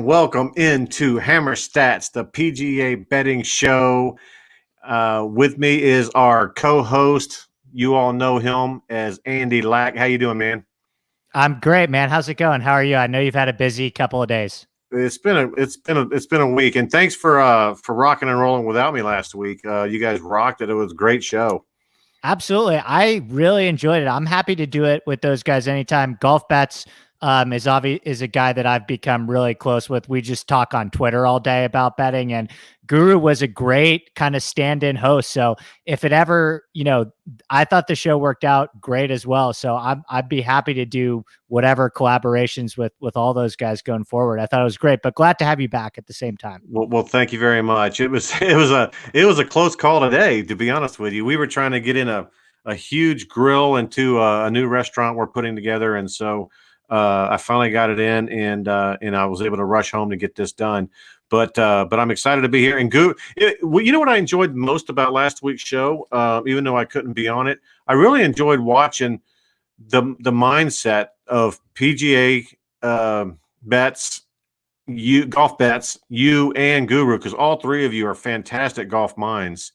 and welcome into Hammerstats, the PGA betting show. With me is our co-host. You all know him as Andy Lack. How you doing, man? I'm great, man. How's it going? How are you? I know you've had a busy couple of days. It's been a week, and thanks for rocking and rolling without me last week. You guys rocked it. It was a great show. Absolutely. I really enjoyed it. I'm happy to do it with those guys anytime. Golf Bets is a guy that I've become really close with. We just talk on Twitter all day about betting, and Guru was a great kind of stand-in host. So if it ever, I thought the show worked out great as well. So I'd be happy to do whatever collaborations with all those guys going forward. I thought it was great, but glad to have you back at the same time. Well, thank you very much. It was a close call today, to be honest with you. We were trying to get in a huge grill into a new restaurant we're putting together, and so I finally got it in, and I was able to rush home to get this done. But I'm excited to be here. And you know what I enjoyed most about last week's show, even though I couldn't be on it, I really enjoyed watching the mindset of PGA bets, golf bets, you and Guru, because all three of you are fantastic golf minds,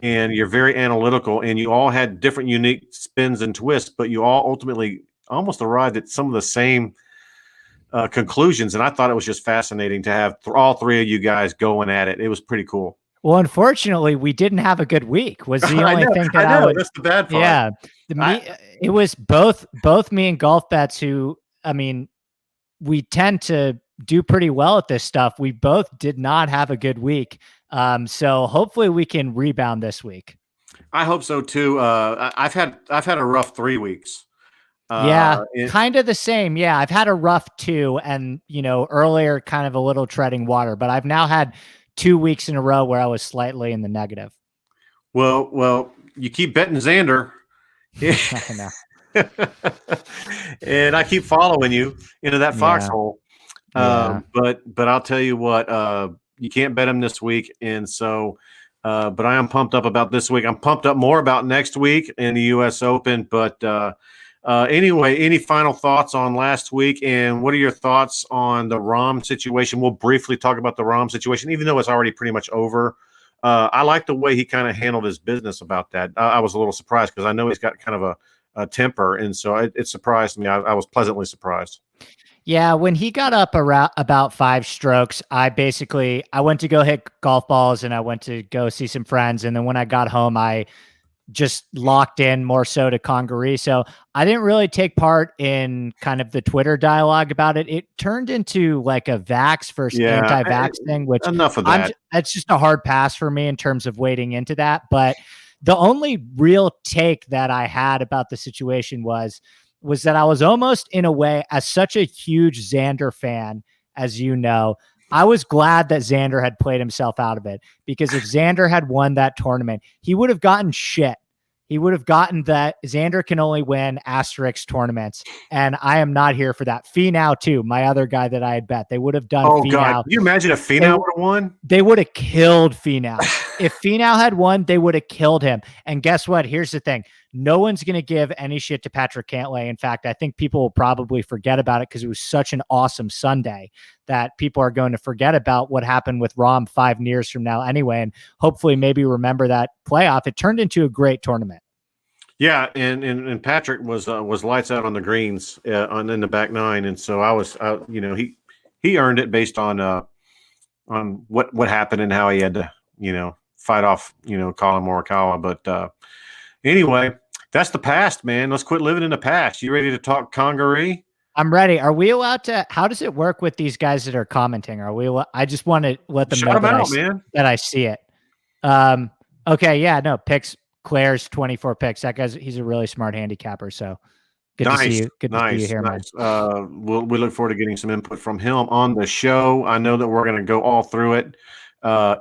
and you're very analytical, and you all had different unique spins and twists, but you all ultimately almost arrived at some of the same conclusions. And I thought it was just fascinating to have all three of you guys going at it. It was pretty cool. Well, unfortunately, we didn't have a good week. Was the only thing that I would. That's the bad part. Yeah, it was both me and Golf Bets who, we tend to do pretty well at this stuff. We both did not have a good week. So hopefully we can rebound this week. I hope so too. I've had a rough 3 weeks. Kind of the same. Yeah, I've had a rough 2, and earlier kind of a little treading water, but I've now had 2 weeks in a row where I was slightly in the negative. Well, you keep betting Xander. I know. And I keep following you into that foxhole. But I'll tell you what, you can't bet him this week, and so. But I am pumped up about this week. I'm pumped up more about next week in the U.S. Open. But anyway, any final thoughts on last week? And what are your thoughts on the Rahm situation? We'll briefly talk about the Rahm situation, even though it's already pretty much over. I like the way he kind of handled his business about that. I was a little surprised because I know he's got kind of a temper. And so it surprised me. I was pleasantly surprised. Yeah, when he got up around about 5 strokes, I went to go hit golf balls and I went to go see some friends. And then when I got home, I just locked in more so to Congaree. So I didn't really take part in kind of the Twitter dialogue about it. It turned into like a vax versus anti-vax thing, which enough of that. That's just a hard pass for me in terms of wading into that. But the only real take that I had about the situation was that I was almost, in a way, as such a huge Xander fan, as you know, I was glad that Xander had played himself out of it, because if Xander had won that tournament, he would have gotten shit. He would have gotten that Xander can only win asterisk tournaments, and I am not here for that. Finau, too, my other guy that I had bet. They would have done Finau. God. Can you imagine if Finau would have won? They would have killed Finau. If Finau had won, they would have killed him. And guess what? Here's the thing. No one's going to give any shit to Patrick Cantlay. In fact, I think people will probably forget about it because it was such an awesome Sunday that people are going to forget about what happened with Rahm 5 years from now anyway, and hopefully maybe remember that playoff. It turned into a great tournament. Yeah, and Patrick was lights out on the greens in the back 9, and so he earned it based on what happened and how he had to fight off Colin Morikawa. But anyway, that's the past, man. Let's quit living in the past. You ready to talk Congaree? I'm ready. Are we allowed to? How does it work with these guys that are commenting? I just want to let them know that I see it. Okay, yeah, no picks. Claire's 24 picks. That he's a really smart handicapper. So good to see you. Good to see you here, man. We look forward to getting some input from him on the show. I know that we're going to go all through it.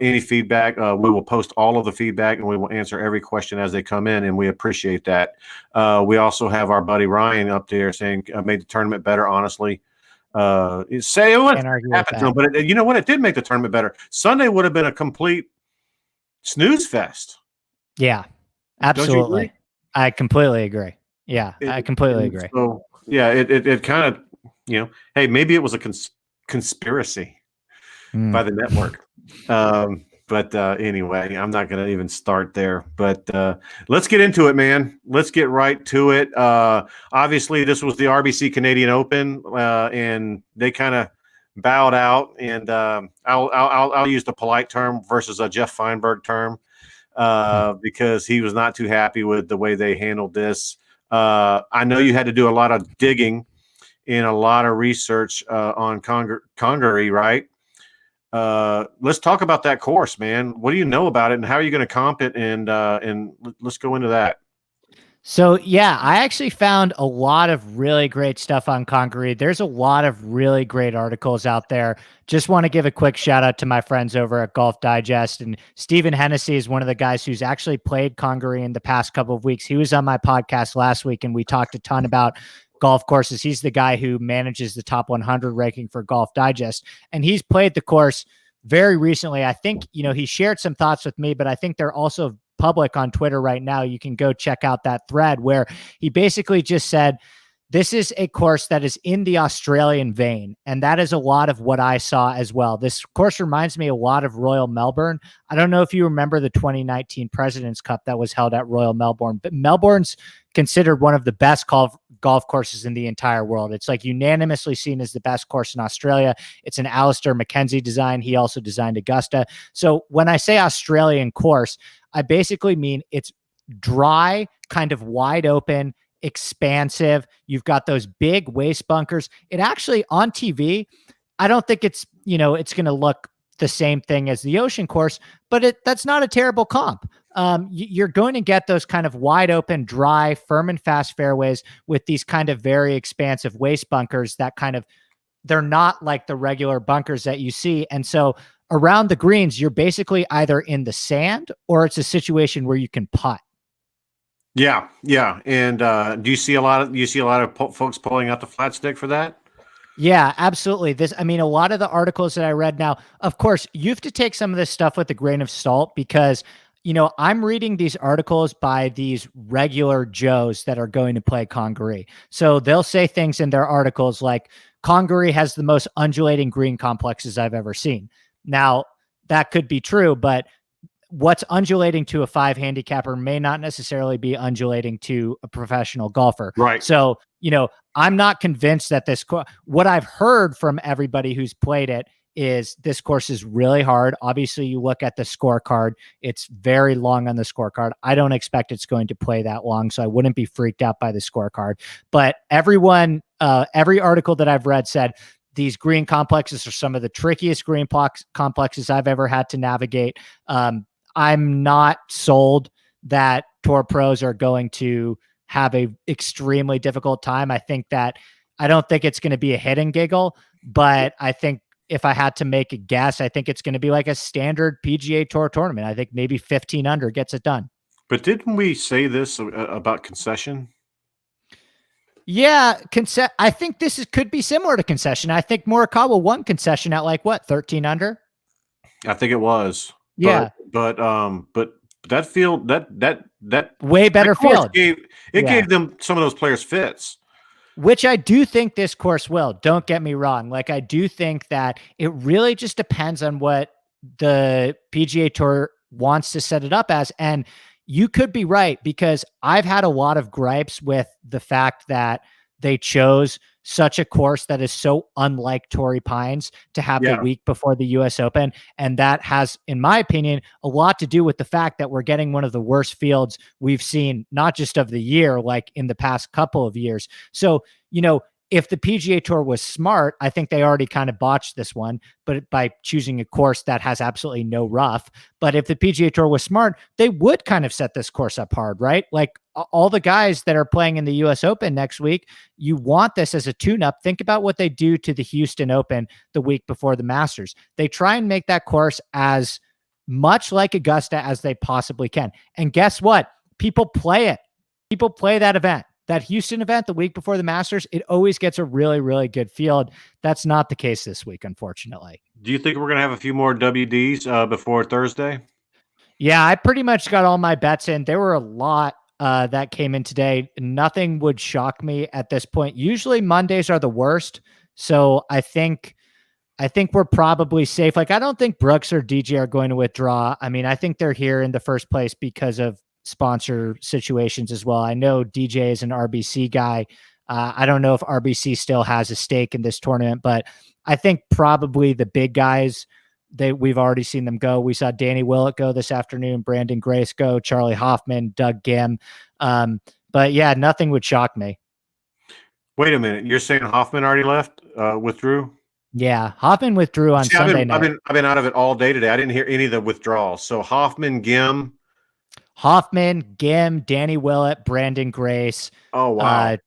Any feedback, we will post all of the feedback, and we will answer every question as they come in, and we appreciate that. We also have our buddy Ryan up there saying made the tournament better. Honestly, say what happened to him, but you know what? It did make the tournament better. Sunday would have been a complete snooze fest. Yeah. Absolutely. I completely agree. Yeah, I completely agree. So, yeah, it kind of, hey, maybe it was a conspiracy. Mm. by the network. But anyway, I'm not going to even start there. But let's get into it, man. Let's get right to it. Obviously, this was the RBC Canadian Open, and they kind of bowed out. And I'll use the polite term versus a Jeff Feinberg term because he was not too happy with the way they handled this. I know you had to do a lot of digging and a lot of research on Congaree, right? Let's talk about that course, man. What do you know about it, and how are you going to comp it? And let's go into that. So yeah, I actually found a lot of really great stuff on Congaree. There's a lot of really great articles out there. Just want to give a quick shout out to my friends over at Golf Digest, and Stephen Hennessy is one of the guys who's actually played Congaree in the past couple of weeks. He was on my podcast last week, and we talked a ton about golf courses. He's the guy who manages the top 100 ranking for Golf Digest, and he's played the course very recently. I think, he shared some thoughts with me, but I think they're also public on Twitter right now. You can go check out that thread where he basically just said, this is a course that is in the Australian vein. And that is a lot of what I saw as well. This course reminds me a lot of Royal Melbourne. I don't know if you remember the 2019 President's Cup that was held at Royal Melbourne, but Melbourne's considered one of the best golf courses in the entire world. It's like unanimously seen as the best course in Australia. It's an Alistair Mackenzie design. He also designed Augusta. So when I say Australian course, I basically mean it's dry, kind of wide open, expansive. You've got those big waist bunkers. It actually on TV, I don't think it's, it's going to look the same thing as the Ocean course, but that's not a terrible comp. You're going to get those kind of wide open, dry, firm and fast fairways with these kind of very expansive waist bunkers that they're not like the regular bunkers that you see. And so around the greens, you're basically either in the sand or it's a situation where you can putt. Yeah. And do you see a lot of folks pulling out the flat stick for that? Yeah, absolutely. A lot of the articles that I read now, of course, you have to take some of this stuff with a grain of salt because, I'm reading these articles by these regular Joes that are going to play Congaree. So they'll say things in their articles like Congaree has the most undulating green complexes I've ever seen. Now, that could be true, but what's undulating to a 5 handicapper may not necessarily be undulating to a professional golfer. Right. So, I'm not convinced that what I've heard from everybody who's played it is this course is really hard. Obviously, you look at the scorecard, it's very long on the scorecard. I don't expect it's going to play that long, so I wouldn't be freaked out by the scorecard. But every article that I've read said these green complexes are some of the trickiest green complexes I've ever had to navigate. I'm not sold that tour pros are going to have a extremely difficult time. I don't think it's going to be a hit and giggle, but I think if I had to make a guess, I think it's going to be like a standard PGA Tour tournament. I think maybe 15 under gets it done. But didn't we say this about Concession? Yeah, I think could be similar to Concession. I think Morikawa won Concession at 13 under. I think it was. Yeah, but that field that way better field gave them some of those players fits. Which I do think this course will. Don't get me wrong. I do think that it really just depends on what the PGA Tour wants to set it up as. And you could be right, because I've had a lot of gripes with the fact that they chose such a course that is so unlike Torrey Pines to have the week before the US Open. And that has, in my opinion, a lot to do with the fact that we're getting one of the worst fields we've seen, not just of the year, like in the past couple of years. So, if the PGA Tour was smart, I think they already kind of botched this one, but by choosing a course that has absolutely no rough. But if the PGA Tour was smart, they would kind of set this course up hard, right? Like all the guys that are playing in the US Open next week, you want this as a tune-up. Think about what they do to the Houston Open the week before the Masters. They try and make that course as much like Augusta as they possibly can. And guess what? People play it. People play that event. That Houston event the week before the Masters, it always gets a really, really good field. That's not the case this week, unfortunately. Do you think we're going to have a few more WDs before Thursday? Yeah, I pretty much got all my bets in. There were a lot that came in today. Nothing would shock me at this point. Usually Mondays are the worst. So I think I think we're probably safe. Like, I don't think Brooks or DJ are going to withdraw. I mean, I think they're here in the first place because of sponsor situations as well. I know DJ is an RBC guy. I don't know if RBC still has a stake in this tournament, but I think probably the big guys, we've already seen them go. We saw Danny Willett go this afternoon, Brandon Grace go, Charlie Hoffman, Doug Gim. But yeah, nothing would shock me. Wait a minute. You're saying Hoffman already left, withdrew? Yeah, Hoffman withdrew on Sunday night. I've been out of it all day today. I didn't hear any of the withdrawals. So Hoffman, Gim, Danny Willett, Brandon Grace. Oh wow.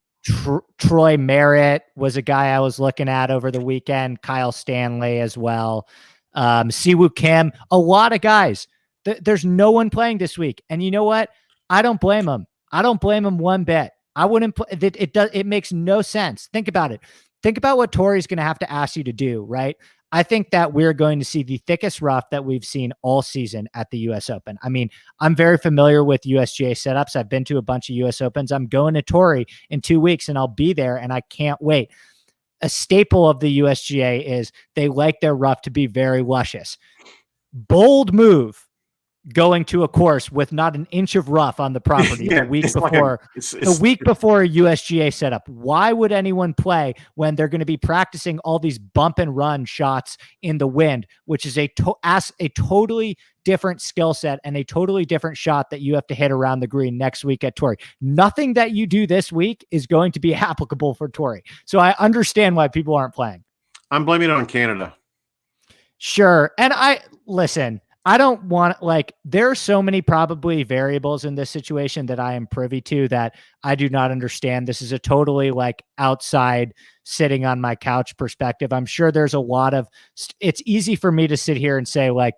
Troy Merritt was a guy I was looking at over the weekend. Kyle Stanley as well. Siwoo Kim, a lot of guys. There's no one playing this week. And you know what? I don't blame them. I don't blame them one bit. I wouldn't play. It makes no sense. Think about it. Think about what Tori's going to have to ask you to do, right? I think that we're going to see the thickest rough that we've seen all season at the US Open. I mean, I'm very familiar with USGA setups. I've been to a bunch of US Opens. I'm going to Tori in 2 weeks and I'll be there and I can't wait. A staple of the USGA is they like their rough to be very luscious. Bold move going to a course with not an inch of rough on the property the week before before a USGA setup. Why would anyone play when they're going to be practicing all these bump and run shots in the wind, which is a totally different skill set and a totally different shot that you have to hit around the green next week at Tori. Nothing that you do this week is going to be applicable for Tori. So I understand why people aren't playing. I'm blaming it on Canada. Sure. And I don't want, like, there are so many probably variables in this situation that I am privy to that I do not understand. This is a totally like outside sitting on my couch perspective. I'm sure there's a lot of, it's easy for me to sit here and say, like,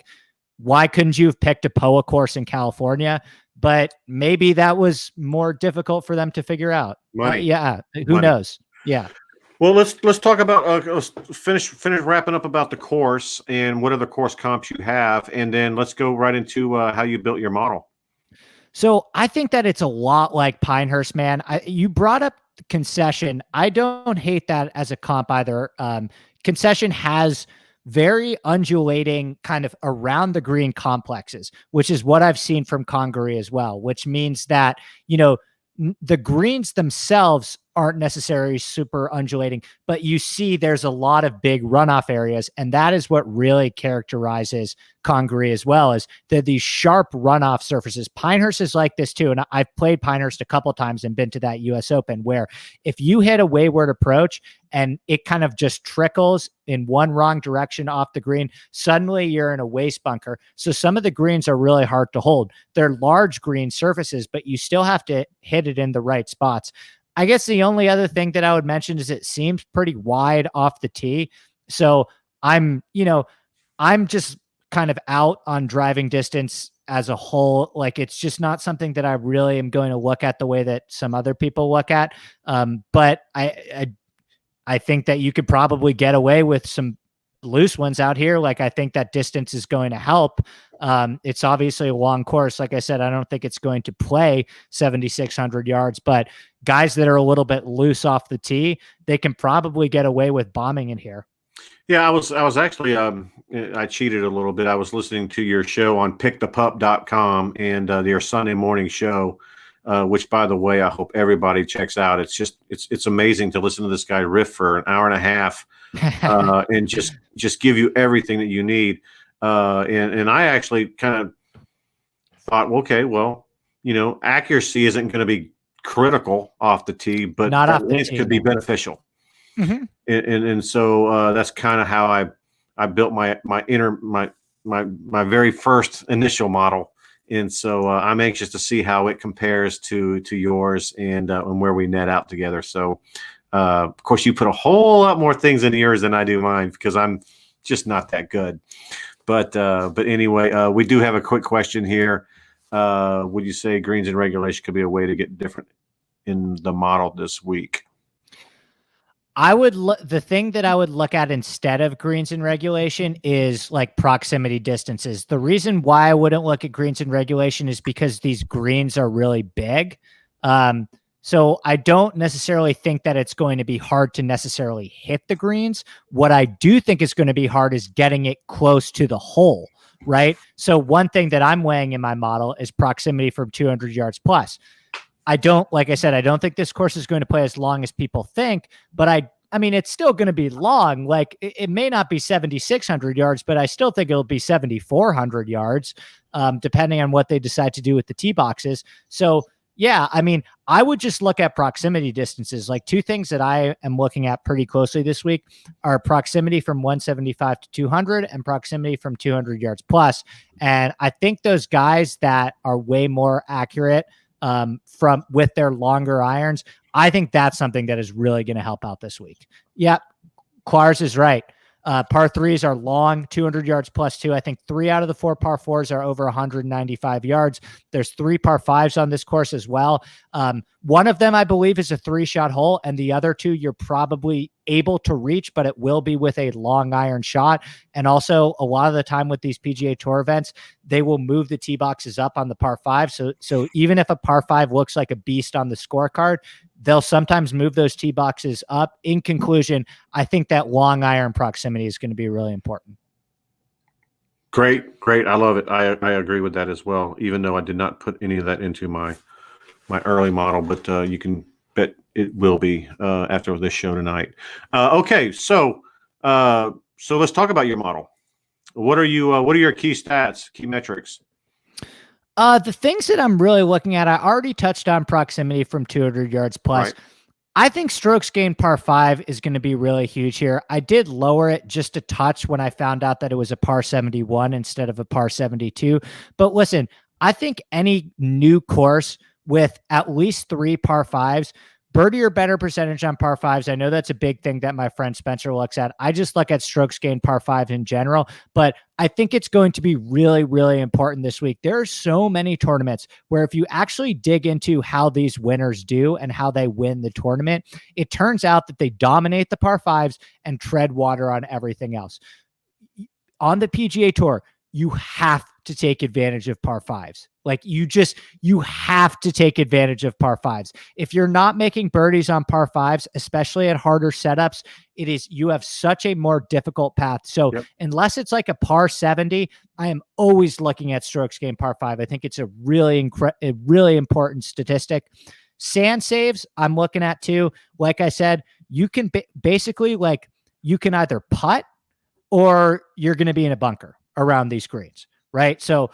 why couldn't you have picked a POA course in California? But maybe that was more difficult for them to figure out. Yeah. Who knows? Yeah. Well, let's talk about let's finish wrapping up about the course and what other course comps you have, and then let's go right into how you built your model. So I think that it's a lot like Pinehurst, man. You brought up Concession. I don't hate that as a comp either. Concession has very undulating kind of around the green complexes, which is what I've seen from Congaree as well, which means that, you know, the greens themselves aren't necessarily super undulating, but you see there's a lot of big runoff areas. And that is what really characterizes Congaree as well, is that these sharp runoff surfaces. Pinehurst is like this too. And I've played Pinehurst a couple times and been to that US Open where if you hit a wayward approach and it kind of just trickles in one wrong direction off the green, suddenly you're in a waste bunker. So some of the greens are really hard to hold. They're large green surfaces, but you still have to hit it in the right spots. I guess the only other thing that I would mention is it seems pretty wide off the tee. So I'm just kind of out on driving distance as a whole. Like, it's just not something that I really am going to look at the way that some other people look at. But I think that you could probably get away with some loose ones out here. Like, I think that distance is going to help. It's obviously a long course. Like I said, I don't think it's going to play 7,600 yards, but guys that are a little bit loose off the tee, they can probably get away with bombing in here. Yeah, I was actually, I cheated a little bit. I was listening to your show on pickthepup.com and your Sunday morning show, which, by the way, I hope everybody checks out. It's amazing to listen to this guy riff for an hour and a half and just give you everything that you need. And I actually kind of thought, okay, well, accuracy isn't going to be critical off the tee, but at least could be beneficial. Mm-hmm. And so that's kind of how I built my very first initial model. And so I'm anxious to see how it compares to yours and where we net out together. So of course you put a whole lot more things into yours than I do mine because I'm just not that good. But anyway, we do have a quick question here. Would you say greens and regulation could be a way to get different in the model this week? The thing that I would look at instead of greens and regulation is like proximity distances. The reason why I wouldn't look at greens and regulation is because these greens are really big. So I don't necessarily think that it's going to be hard to necessarily hit the greens. What I do think is going to be hard is getting it close to the hole, right? So one thing that I'm weighing in my model is proximity from 200 yards plus. Like I said, I don't think this course is going to play as long as people think, but I mean, it's still going to be long. Like it may not be 7,600 yards, but I still think it'll be 7,400 yards, depending on what they decide to do with the tee boxes. So yeah, I mean, I would just look at proximity distances. Like two things that I am looking at pretty closely this week are proximity from 175 to 200 and proximity from 200 yards plus. And I think those guys that are way more accurate from with their longer irons, I think that's something that is really going to help out this week. Yep. Quars is right. Par threes are long, 200 yards plus two. I think 3 out of the 4 par fours are over 195 yards. There's 3 par fives on this course as well. One of them, I believe, is a 3-shot hole, and the other 2 you're probably able to reach, but it will be with a long iron shot. And also, a lot of the time with these PGA Tour events, they will move the tee boxes up on the par 5. So even if a par 5 looks like a beast on the scorecard, they'll sometimes move those tee boxes up. In conclusion, I think that long iron proximity is going to be really important. Great. I love it. I agree with that as well, even though I did not put any of that into my early model, but you can bet it will be after this show tonight. Okay, so let's talk about your model. What are your key stats, key metrics? The things that I'm really looking at, I already touched on proximity from 200 yards plus. Right. I think strokes gained par 5 is going to be really huge here. I did lower it just a touch when I found out that it was a par 71 instead of a par 72. But listen, I think any new course with at least 3 par 5s, birdie or better percentage on par 5s. I know that's a big thing that my friend Spencer looks at. I just look at strokes gained par 5 in general, but I think it's going to be really, really important this week. There are so many tournaments where if you actually dig into how these winners do and how they win the tournament, it turns out that they dominate the par 5s and tread water on everything else. On the PGA Tour, you have to take advantage of par 5s. Like you have to take advantage of par 5s. If you're not making birdies on par 5s, especially at harder setups, you have such a more difficult path. So unless it's like a par 70, I am always looking at strokes gained par 5. I think it's a really important statistic. Sand saves, I'm looking at too. Like I said, you can basically you can either putt or you're going to be in a bunker around these greens, right? So,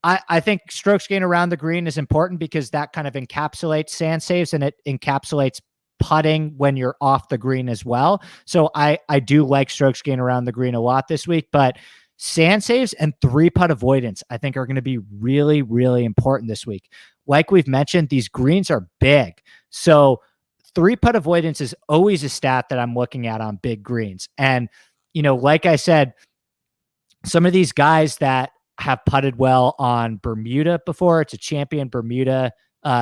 I think strokes gain around the green is important because that kind of encapsulates sand saves and it encapsulates putting when you're off the green as well. So I do like strokes gain around the green a lot this week, but sand saves and 3-putt avoidance, I think are going to be really, really important this week. Like we've mentioned, these greens are big. So 3-putt avoidance is always a stat that I'm looking at on big greens. And, like I said, some of these guys that have putted well on Bermuda before, it's a champion Bermuda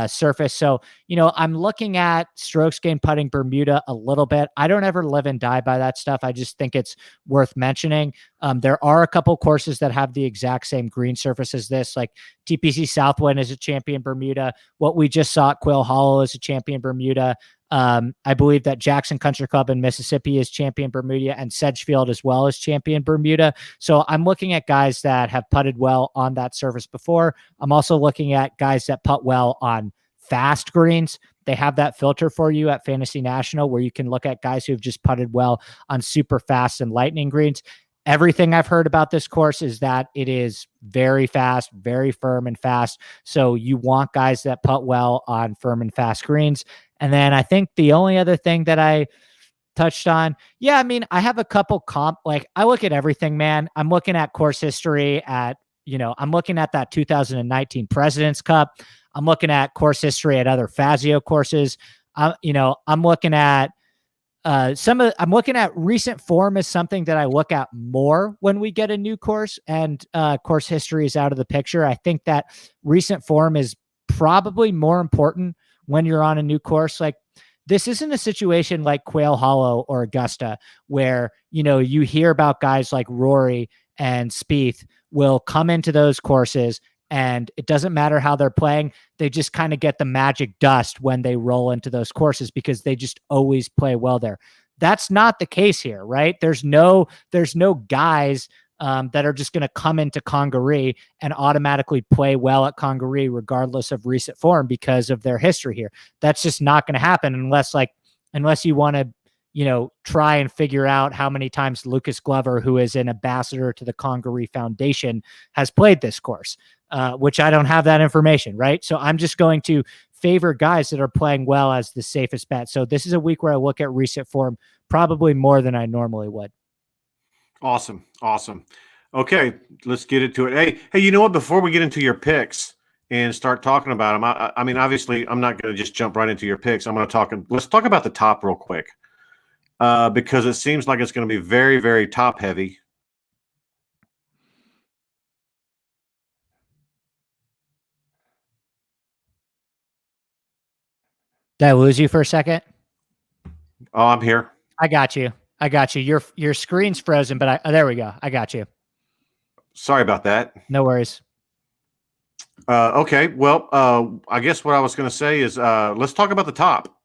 surface. So, I'm looking at strokes gained putting Bermuda a little bit. I don't ever live and die by that stuff. I just think it's worth mentioning. There are a couple courses that have the exact same green surface as this, like TPC Southwind is a champion Bermuda. What we just saw at Quail Hollow is a champion Bermuda. I believe that Jackson Country Club in Mississippi is champion Bermuda and Sedgefield as well as champion Bermuda. So I'm looking at guys that have putted well on that surface before. I'm also looking at guys that putt well on fast greens. They have that filter for you at Fantasy National where you can look at guys who've just putted well on super fast and lightning greens. Everything I've heard about this course is that it is very fast, very firm and fast. So you want guys that putt well on firm and fast greens. And then I think the only other thing that I touched on, I have a couple I look at everything, man. I'm looking at course history I'm looking at that 2019 President's Cup. I'm looking at course history at other Fazio courses. I'm looking at I'm looking at recent form as something that I look at more when we get a new course and course history is out of the picture. I think that recent form is probably more important when you're on a new course. Like this isn't a situation like Quail Hollow or Augusta where, you hear about guys like Rory and Spieth will come into those courses, And it doesn't matter how they're playing. They just kind of get the magic dust when they roll into those courses because they just always play well there. That's not the case here, right? There's no guys that are just going to come into Congaree and automatically play well at Congaree regardless of recent form because of their history here. That's just not going to happen unless you want to, try and figure out how many times Lucas Glover, who is an ambassador to the Congaree Foundation, has played this course, which I don't have that information, right? So I'm just going to favor guys that are playing well as the safest bet. So this is a week where I look at recent form probably more than I normally would. Awesome. Okay, let's get into it. Hey, you know what? Before we get into your picks and start talking about them, I mean, obviously, I'm not going to just jump right into your picks. Let's talk about the top real quick, because it seems like it's going to be very, very top heavy. Did I lose you for a second? Oh, I'm here. I got you. Your screen's frozen, but there we go. I got you. Sorry about that. No worries. Okay. Well, I guess what I was going to say is let's talk about the top.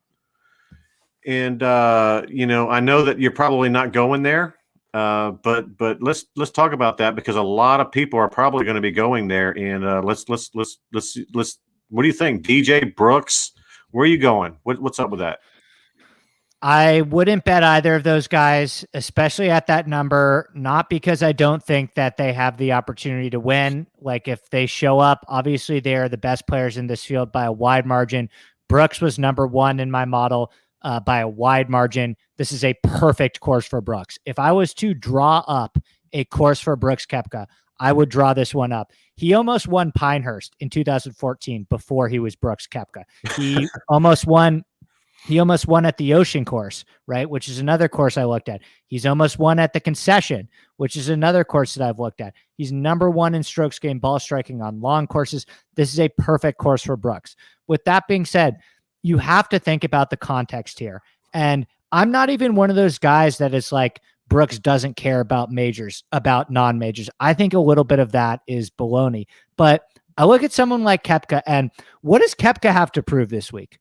And I know that you're probably not going there, but let's talk about that because a lot of people are probably going to be going there. And let's. What do you think, DJ Brooks? Where are you going? What's up with that? I wouldn't bet either of those guys, especially at that number, not because I don't think that they have the opportunity to win. Like if they show up, obviously they are the best players in this field by a wide margin. Brooks was number one in my model by a wide margin. This is a perfect course for Brooks. If I was to draw up a course for Brooks Koepka, I would draw this one up. He almost won Pinehurst in 2014 before he was Brooks Koepka. He almost won at the Ocean Course, right? Which is another course I looked at. He's almost won at the Concession, which is another course that I've looked at. He's number one in strokes gained ball striking on long courses. This is a perfect course for Brooks. With that being said, you have to think about the context here. And I'm not even one of those guys that is like, Brooks doesn't care about majors, about non-majors. I think a little bit of that is baloney. But I look at someone like Koepka, and what does Koepka have to prove this week?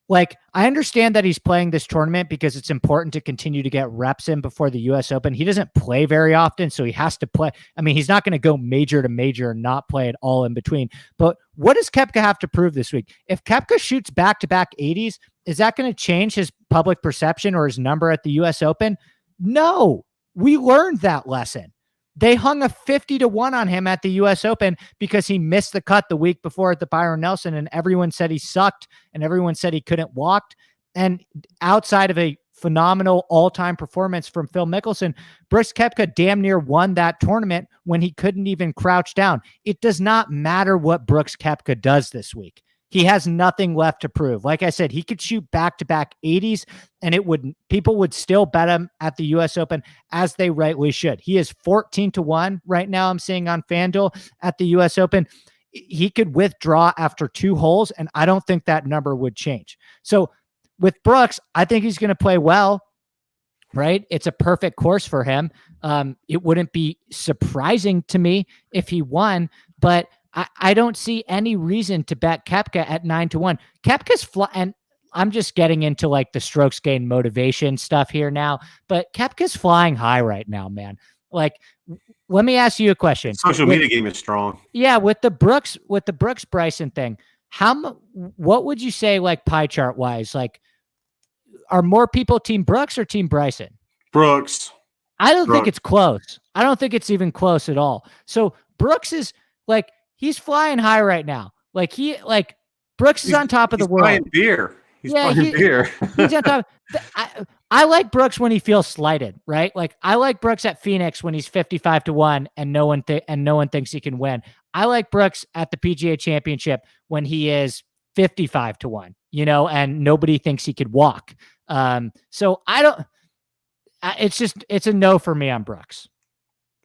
Like, I understand that he's playing this tournament because it's important to continue to get reps in before the U.S. Open. He doesn't play very often, so he has to play. I mean, he's not going to go major to major and not play it all in between. But what does Koepka have to prove this week? If Koepka shoots back-to-back 80s, is that going to change his public perception or his number at the U.S. Open? No. We learned that lesson. They hung a 50-1 on him at the U.S. Open because he missed the cut the week before at the Byron Nelson, and everyone said he sucked, and everyone said he couldn't walk. And outside of a phenomenal all-time performance from Phil Mickelson, Brooks Koepka damn near won that tournament when he couldn't even crouch down. It does not matter what Brooks Koepka does this week. He has nothing left to prove. Like I said, he could shoot back-to-back 80s, and people would still bet him at the U.S. Open, as they rightly should. He is 14-1 right now, I'm seeing on FanDuel at the U.S. Open. He could withdraw after 2 holes, and I don't think that number would change. So with Brooks, I think he's going to play well, right? It's a perfect course for him. It wouldn't be surprising to me if he won, but I don't see any reason to bet Koepka at 9-1. Koepka's and I'm just getting into like the strokes gain motivation stuff here now, but Koepka's flying high right now, man. Like, let me ask you a question. Social media game is strong. Yeah, with the Brooks Bryson thing, what would you say, like pie chart wise? Like, are more people Team Brooks or Team Bryson? Brooks. I don't think it's close. I don't think it's even close at all. So Brooks is like, he's flying high right now. Brooks is on top of the world. Buying beer. He's buying beer. He's on top. I like Brooks when he feels slighted, right? Like I like Brooks at Phoenix when he's 55-1 and no one thinks he can win. I like Brooks at the PGA Championship when he is 55-1, and nobody thinks he could walk. So I don't. It's a no for me on Brooks.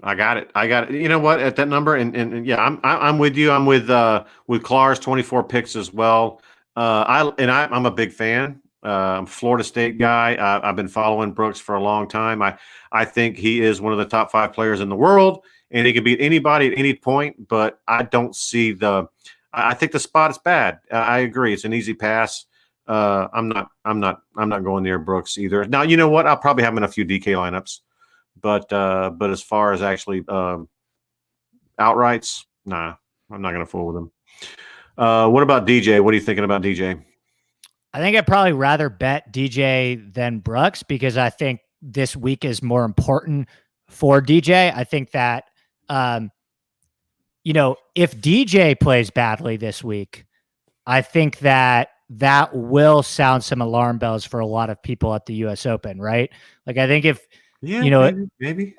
I got it. You know what? At that number, and yeah, I'm with you. I'm with Clark's 24 picks as well. I'm a big fan I'm a Florida State guy. I've been following Brooks for a long time. I think he is one of the top 5 players in the world, and he can beat anybody at any point. But I don't see I think the spot is bad. I agree. It's an easy pass. I'm not going near Brooks either. Now, you know what? I'll probably have him in a few DK lineups, but as far as actually outrights, nah, I'm not going to fool with him. What about DJ? What are you thinking about DJ? I think I'd probably rather bet DJ than Brooks because I think this week is more important for DJ. I think that, if DJ plays badly this week, I think that will sound some alarm bells for a lot of people at the US Open, right? Like, I think if, maybe.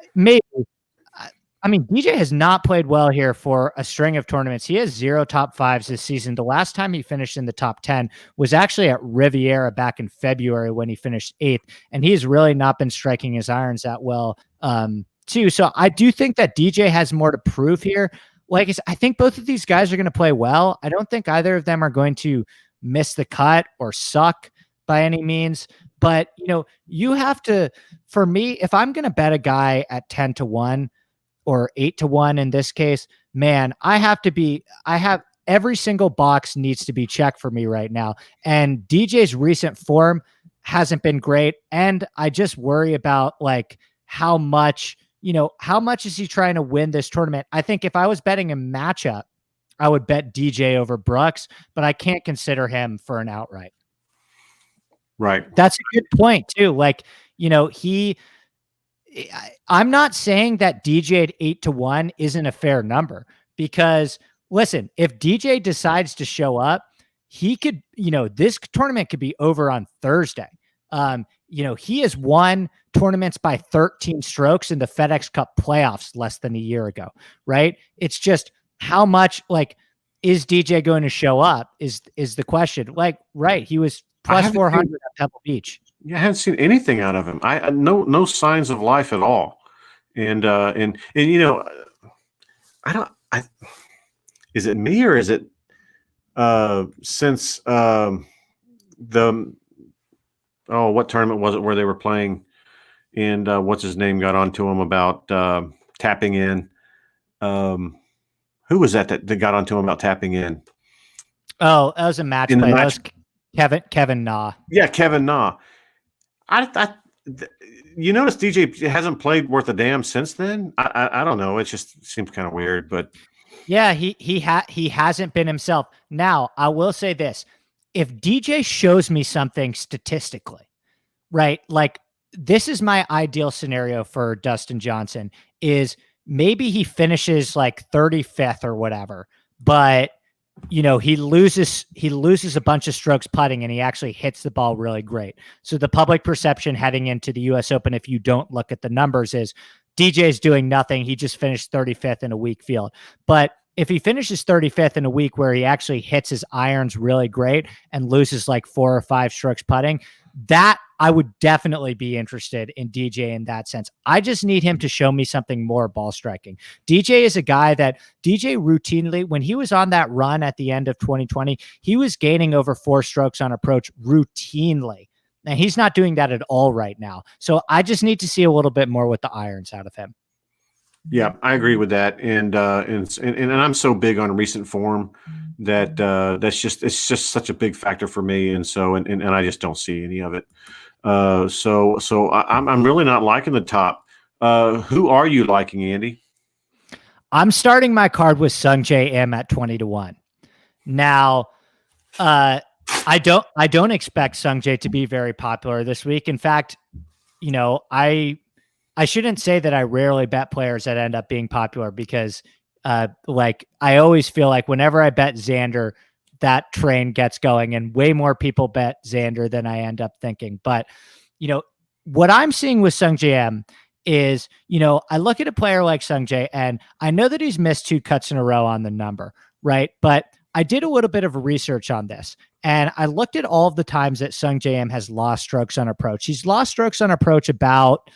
I mean, DJ has not played well here for a string of tournaments. He has 0 top 5s this season. The last time he finished in the top 10 was actually at Riviera back in February when he finished 8th. And he's really not been striking his irons that well, too. So I do think that DJ has more to prove here. Like, I think both of these guys are going to play well. I don't think either of them are going to miss the cut or suck by any means. But, you have to, for me, if I'm going to bet a guy at 10-1, or 8-1 in this case, man, I have every single box needs to be checked for me right now. And DJ's recent form hasn't been great. And I just worry about like how much is he trying to win this tournament? I think if I was betting a matchup, I would bet DJ over Brooks, but I can't consider him for an outright. Right. That's a good point too. Like, I'm not saying that DJ at 8-1 isn't a fair number because listen, if DJ decides to show up, he could, this tournament could be over on Thursday. He has won tournaments by 13 strokes in the FedEx Cup playoffs less than a year ago, right? It's just how much is DJ going to show up is the question. Like, right. He was plus 400 at Pebble Beach. Yeah, I haven't seen anything out of him. I no signs of life at all. And I don't. Is it me or is it since what tournament was it where they were playing and what's his name got onto him about tapping in? Who was that got onto him about tapping in? Oh, that was a match play. That was Kevin Na. Yeah, Kevin Na. You notice DJ hasn't played worth a damn since then. I don't know. It just seems kind of weird, but yeah, he hasn't been himself. Now I will say this: if DJ shows me something statistically, right, like this is my ideal scenario for Dustin Johnson is maybe he finishes like 35th or whatever, but he loses a bunch of strokes putting and he actually hits the ball really great. So the public perception heading into the US Open, if you don't look at the numbers, is DJ's doing nothing. He just finished 35th in a weak field. But if he finishes 35th in a week where he actually hits his irons really great and loses like 4 or 5 strokes putting, that I would definitely be interested in DJ in that sense. I just need him to show me something more ball striking. DJ is a guy that DJ routinely, when he was on that run at the end of 2020, he was gaining over 4 strokes on approach routinely. And he's not doing that at all right now. So I just need to see a little bit more with the irons out of him. Yeah, I agree with that. And I'm so big on recent form that it's just such a big factor for me. And so, and I just don't see any of it. So I'm really not liking the top. Who are you liking, Andy? I'm starting my card with Sungjae M at 20-1. Now, I don't expect Sungjae to be very popular this week. In fact, I shouldn't say that I rarely bet players that end up being popular because I always feel like whenever I bet Xander, that train gets going and way more people bet Xander than I end up thinking. But, what I'm seeing with Sungjae M is, I look at a player like Sungjae and I know that he's missed 2 cuts in a row on the number, right? But I did a little bit of research on this and I looked at all of the times that Sungjae M has lost strokes on approach. He's lost strokes on approach about,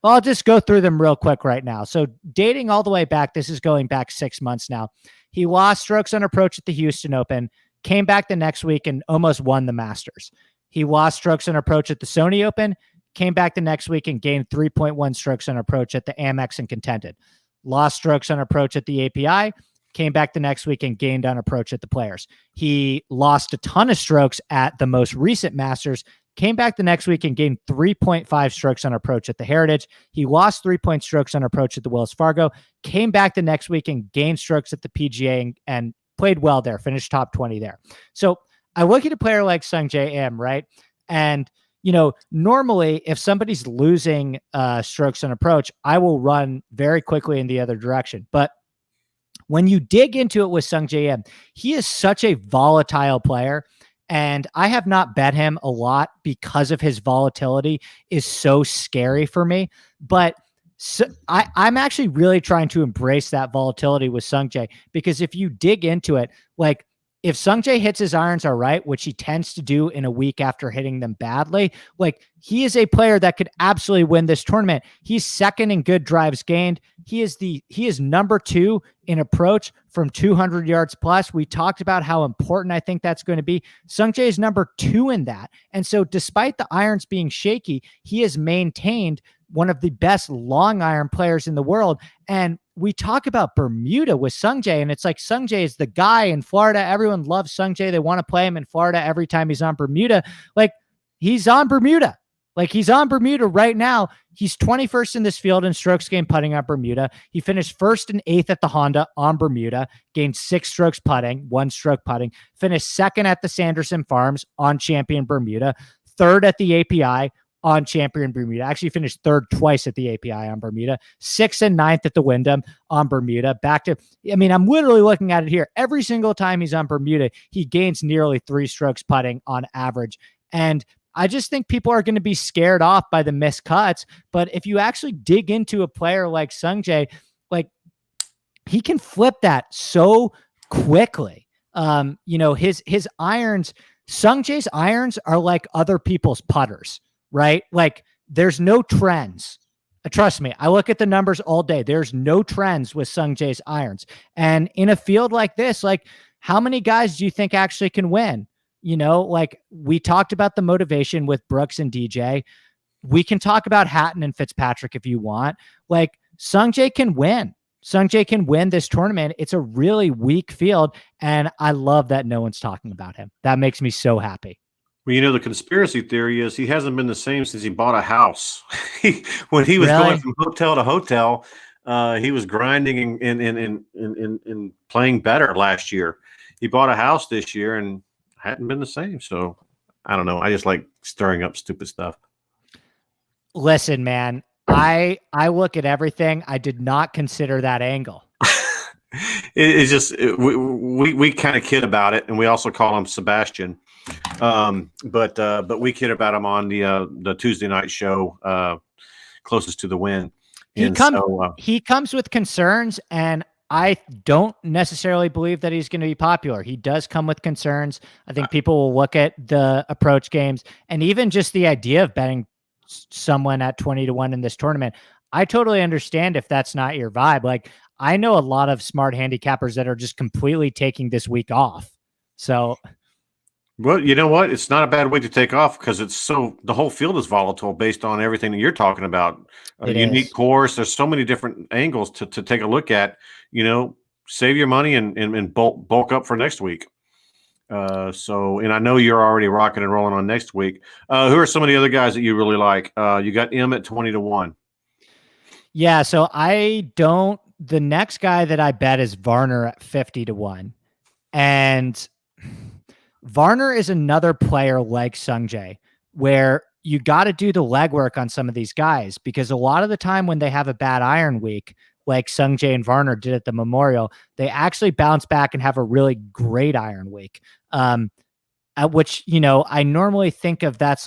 I'll just go through them real quick right now. So dating all the way back, this is going back 6 months now. He lost strokes on approach at the Houston Open, came back the next week and almost won the Masters. He lost strokes on approach at the Sony Open, came back the next week and gained 3.1 strokes on approach at the Amex and contended. Lost strokes on approach at the API, came back the next week and gained on approach at the Players. He lost a ton of strokes at the most recent Masters, came back the next week and gained 3.5 strokes on approach at the Heritage. He lost 3 strokes on approach at the Wells Fargo, came back the next week and gained strokes at the PGA and played well there, finished top 20 there. So I look at a player like Sungjae M, right? And, you know, normally if somebody's losing strokes on approach, I will run very quickly in the other direction. But when you dig into it with Sungjae M, he is such a volatile player. And I have not bet him a lot because of his volatility is so scary for me. But I'm actually really trying to embrace that volatility with Sungjae, because if you dig into it, like if Sungjae hits his irons all right, which he tends to do in a week after hitting them badly, like he is a player that could absolutely win this tournament. He's second in good drives gained. He is number 2 in approach from 200 yards plus. We talked about how important I think that's going to be. Sungjae is number 2 in that. And so despite the irons being shaky, he has maintained one of the best long iron players in the world. And we talk about Bermuda with Sungjae, and it's like Sungjae is the guy in Florida. Everyone loves Sungjae. They want to play him in Florida every time he's on Bermuda. Like he's on Bermuda. Like he's on Bermuda right now. He's 21st in this field in strokes gained putting on Bermuda. He finished 1st and 8th at the Honda on Bermuda, gained 6 strokes putting, 1 stroke putting, finished 2nd at the Sanderson Farms on Champion Bermuda, 3rd at the API on Champion Bermuda. Actually finished 3rd twice at the API on Bermuda, 6th and 9th at the Wyndham on Bermuda. I'm literally looking at it here. Every single time he's on Bermuda, he gains nearly 3 strokes putting on average. And I just think people are going to be scared off by the missed cuts. But if you actually dig into a player like Sungjae, like he can flip that so quickly. His irons, Sungjae's irons are like other people's putters, right? Like there's no trends. Trust me, I look at the numbers all day. There's no trends with Sungjae's irons. And in a field like this, like how many guys do you think actually can win? You know, like we talked about the motivation with Brooks and DJ. We can talk about Hatton and Fitzpatrick if you want. Like Sungjae can win. Sungjae can win this tournament. It's a really weak field, and I love that no one's talking about him. That makes me so happy. Well, you know, the conspiracy theory is he hasn't been the same since he bought a house. When he was going from hotel to hotel, he was grinding and playing better last year. He bought a house this year and hadn't been the same. So I don't know. I just like stirring up stupid stuff. Listen, man, I look at everything. I did not consider that angle. It's just we kind of kid about it, and we also call him Sebastian. But we kid about him on the Tuesday night show, closest to the win. He comes with concerns, and I don't necessarily believe that he's going to be popular. He does come with concerns. I think people will look at the approach games and even just the idea of betting someone at 20-1 in this tournament. I totally understand if that's not your vibe. Like I know a lot of smart handicappers that are just completely taking this week off. So, well, you know what? It's not a bad way to take off because the whole field is volatile based on everything that you're talking about. A unique course. There's so many different angles to take a look at. You know, save your money and bulk up for next week. And I know you're already rocking and rolling on next week. Who are some of the other guys that you really like? You got M at 20-1. Yeah. So the next guy that I bet is Varner at 50-1. And Varner is another player like Sungjae where you got to do the legwork on some of these guys, because a lot of the time when they have a bad iron week, like Sungjae and Varner did at the Memorial, they actually bounce back and have a really great iron week. At which, you know, I normally think of that's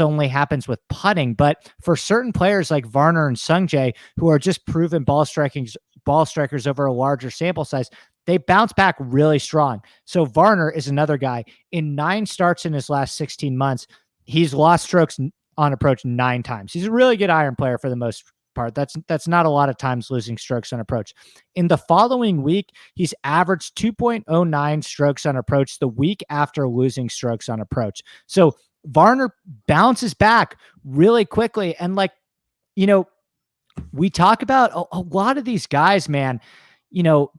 only happens with putting, but for certain players like Varner and Sungjae, who are just proven ball strikers over a larger sample size, they bounce back really strong. So Varner is another guy. In 9 starts in his last 16 months, he's lost strokes on approach 9 times. He's a really good iron player for the most part. That's not a lot of times losing strokes on approach. In the following week, he's averaged 2.09 strokes on approach the week after losing strokes on approach. So Varner bounces back really quickly. And like, you know, we talk about a lot of these guys, man, you know,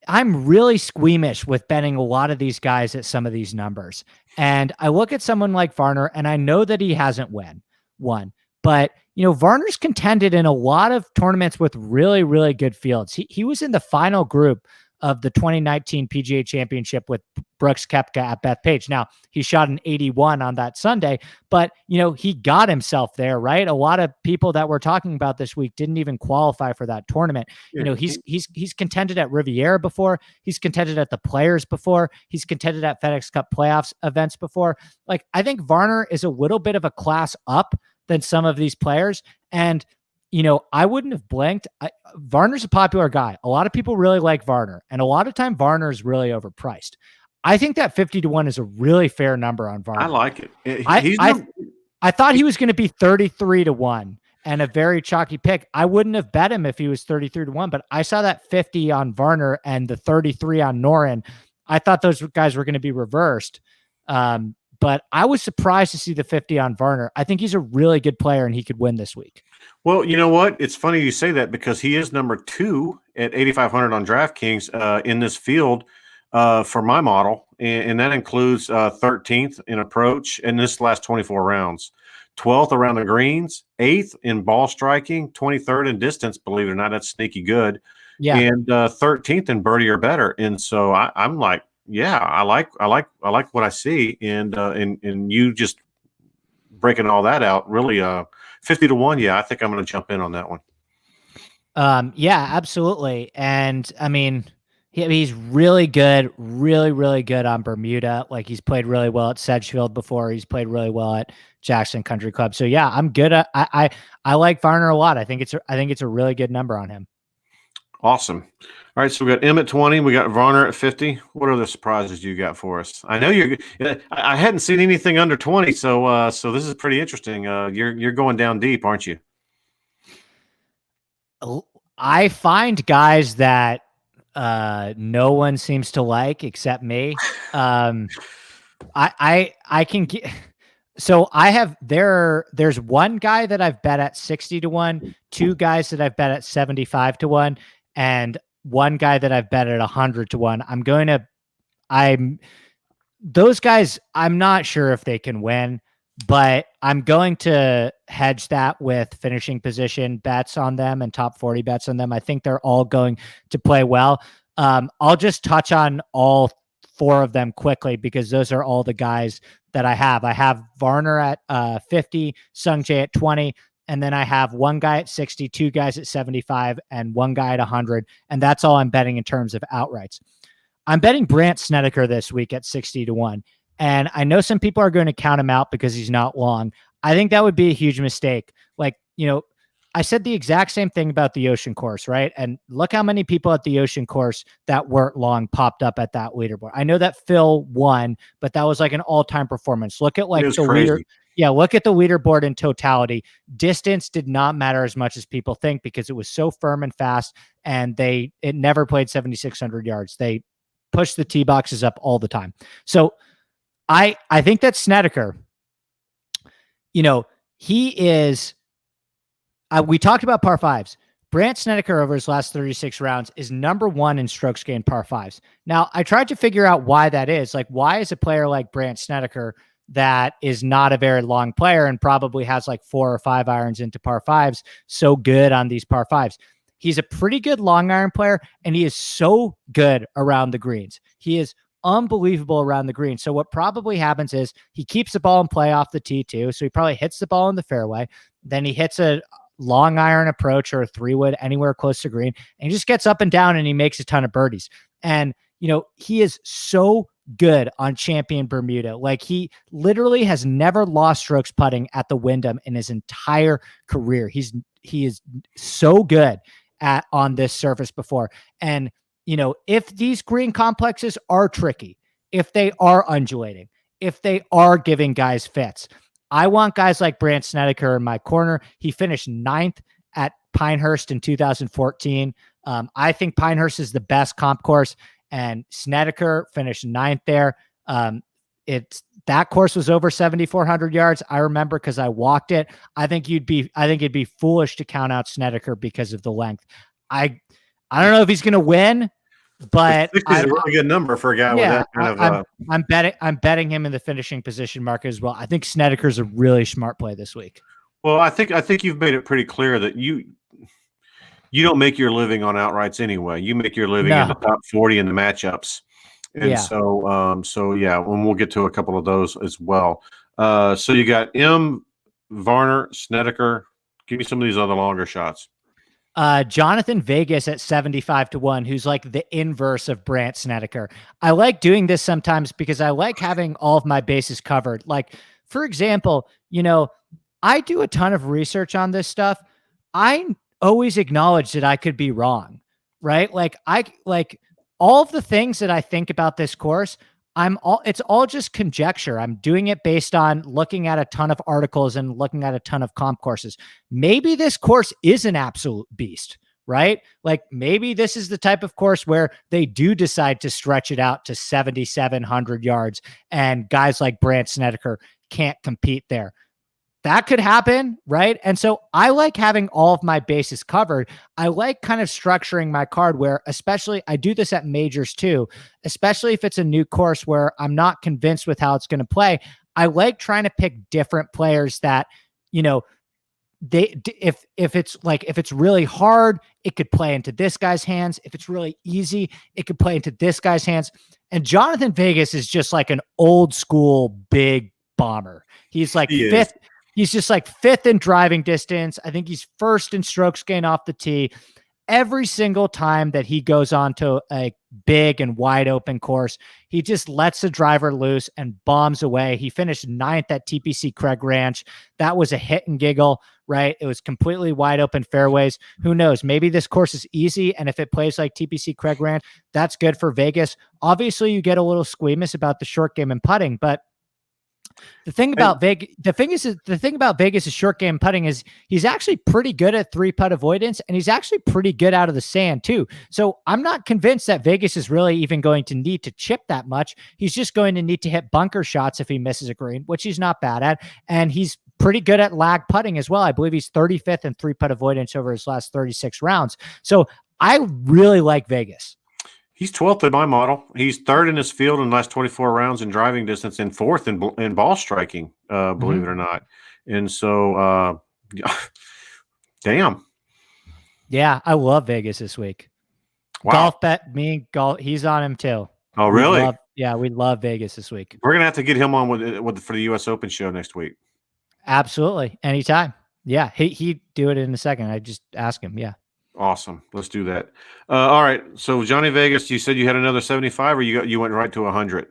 I'm really squeamish with betting a lot of these guys at some of these numbers. And I look at someone like Varner, and I know that he hasn't won, but you know, Varner's contended in a lot of tournaments with really, really good fields. He was in the final group of the 2019 PGA Championship with Brooks Koepka at Bethpage. Now, he shot an 81 on that Sunday, but you know, he got himself there, right? A lot of people that we're talking about this week didn't even qualify for that tournament. Yeah, you know, he's contended at Riviera before, he's contended at the Players before, he's contended at FedEx Cup playoffs events before. Like, I think Varner is a little bit of a class up than some of these players. And you know, I wouldn't have blinked. Varner's a popular guy. A lot of people really like Varner, and a lot of time Varner is really overpriced. I think that 50-1 is a really fair number on Varner. I like it. I thought he was going to be 33-1 and a very chalky pick. I wouldn't have bet him if he was 33-1, but I saw that 50 on Varner and the 33 on Noren. I thought those guys were going to be reversed. But I was surprised to see the 50 on Varner. I think he's a really good player and he could win this week. Well, you know what? It's funny you say that because he is number 2 at 8,500 on DraftKings in this field for my model. And that includes 13th in approach in this last 24 rounds, 12th around the greens, 8th in ball striking, 23rd in distance. Believe it or not, that's sneaky good. Yeah. And 13th in birdie or better. And so I'm like, yeah, I like what I see, and you just breaking all that out really 50-1. Yeah, I think I'm going to jump in on that one. Yeah, absolutely. And I mean, he's really good, really good on Bermuda. Like, he's played really well at Sedgefield before. He's played really well at Jackson Country Club. So yeah, I'm good. I like Varner a lot. I think it's a really good number on him. Awesome. All right, so we got M at 20. We got Varner at 50. What other surprises you got for us? I know I hadn't seen anything under 20, so this is pretty interesting. You're going down deep, aren't you? I find guys that no one seems to like except me. I can get. So there's one guy that I've bet at 60-1, 2 guys that I've bet at 75-1, and 1 guy that I've bet at 100-1. Those guys, I'm not sure if they can win, but I'm going to hedge that with finishing position bets on them and top 40 bets on them. I think they're all going to play well. I'll just touch on all 4 of them quickly because those are all the guys that I have. I have Varner at 50, Sungjae at 20, and then I have 1 guy at 60, 2 guys at 75, and 1 guy at 100, and that's all I'm betting in terms of outrights. I'm betting Brandt Snedeker this week at 60-1, and I know some people are going to count him out because he's not long. I think that would be a huge mistake. Like, you know, I said the exact same thing about the Ocean Course, right? And look how many people at the Ocean Course that weren't long popped up at that leaderboard. I know that Phil won, but that was like an all-time performance. Look at like the leader. Yeah, look at the leaderboard in totality. Distance did not matter as much as people think because it was so firm and fast, and it never played 7,600 yards. They pushed the tee boxes up all the time. So I think that Snedeker, you know, he is. We talked about par 5s. Brandt Snedeker over his last 36 rounds is number 1 in strokes gained par 5s. Now, I tried to figure out why that is. Like, why is a player like Brandt Snedeker that is not a very long player and probably has like 4 or 5 irons into par 5s so good on these par 5s? He's a pretty good long iron player, and he is so good around the greens. He is unbelievable around the green. So what probably happens is he keeps the ball in play off the tee too. So he probably hits the ball in the fairway. Then he hits a long iron approach or a 3-wood anywhere close to green, and he just gets up and down and he makes a ton of birdies. And, you know, he is so good on Champion Bermuda. Like, he literally has never lost strokes putting at the Wyndham in his entire career. He is so good on this surface before. And, you know, if these green complexes are tricky, if they are undulating, if they are giving guys fits, I want guys like Brandt Snedeker in my corner. He finished 9th at Pinehurst in 2014. I think Pinehurst is the best comp course, and Snedeker finished 9th there. that course was over 7,400 yards. I remember because I walked it. I think it'd be foolish to count out Snedeker because of the length. I don't know if he's going to win, but 60 is a really good number for a guy with that kind of. I'm betting him in the finishing position market as well. I think Snedeker's a really smart play this week. Well, I think you've made it pretty clear that you don't make your living on outrights anyway. You make your living in the top 40 in the matchups. And so yeah, and we'll get to a couple of those as well. So you got M, Varner, Snedeker. Give me some of these other longer shots. Jonathan Vegas at 75-1, who's like the inverse of Brandt Snedeker. I like doing this sometimes because I like having all of my bases covered. Like, for example, I do a ton of research on this stuff. I always acknowledge that I could be wrong, right? Like all of the things that I think about this course, it's all just conjecture. I'm doing it based on looking at a ton of articles and looking at a ton of comp courses. Maybe this course is an absolute beast, right? Like maybe this is the type of course where they do decide to stretch it out to 7,700 yards and guys like Brandt Snedeker can't compete there. That could happen, right? And so I like having all of my bases covered. I like kind of structuring my card where, especially, I do this at majors too, especially if it's a new course where I'm not convinced with how it's going to play. I like trying to pick different players that, if it's really hard, it could play into this guy's hands. If it's really easy, it could play into this guy's hands. And Jonathan Vegas is just like an old school big bomber. He's like fifth. He's just like fifth in driving distance. I think he's first in strokes gained off the tee. Every single time that he goes onto a big and wide open course, he just lets the driver loose and bombs away. He finished 9th at TPC Craig Ranch. That was a hit and giggle, right? It was completely wide open fairways. Who knows? Maybe this course is easy, and if it plays like TPC Craig Ranch, that's good for Vegas. Obviously, you get a little squeamish about the short game and putting, but the thing about Vegas' short game putting is he's actually pretty good at 3-putt avoidance, and he's actually pretty good out of the sand too. So I'm not convinced that Vegas is really even going to need to chip that much. He's just going to need to hit bunker shots if he misses a green, which he's not bad at. And he's pretty good at lag putting as well. I believe he's 35th in 3-putt avoidance over his last 36 rounds. So I really like Vegas. He's 12th in my model. He's 3rd in his field in the last 24 rounds in driving distance and 4th in ball striking, believe it or not. And so, damn. Yeah, I love Vegas this week. Wow. Golf bet, he's on him too. Oh, really? We love Vegas this week. We're going to have to get him on for the U.S. Open show next week. Absolutely. Anytime. Yeah, he'd do it in a second. I just ask him. Yeah. Awesome. Let's do that. All right. So Johnny Vegas, you said you had another 75, or you went right to 100?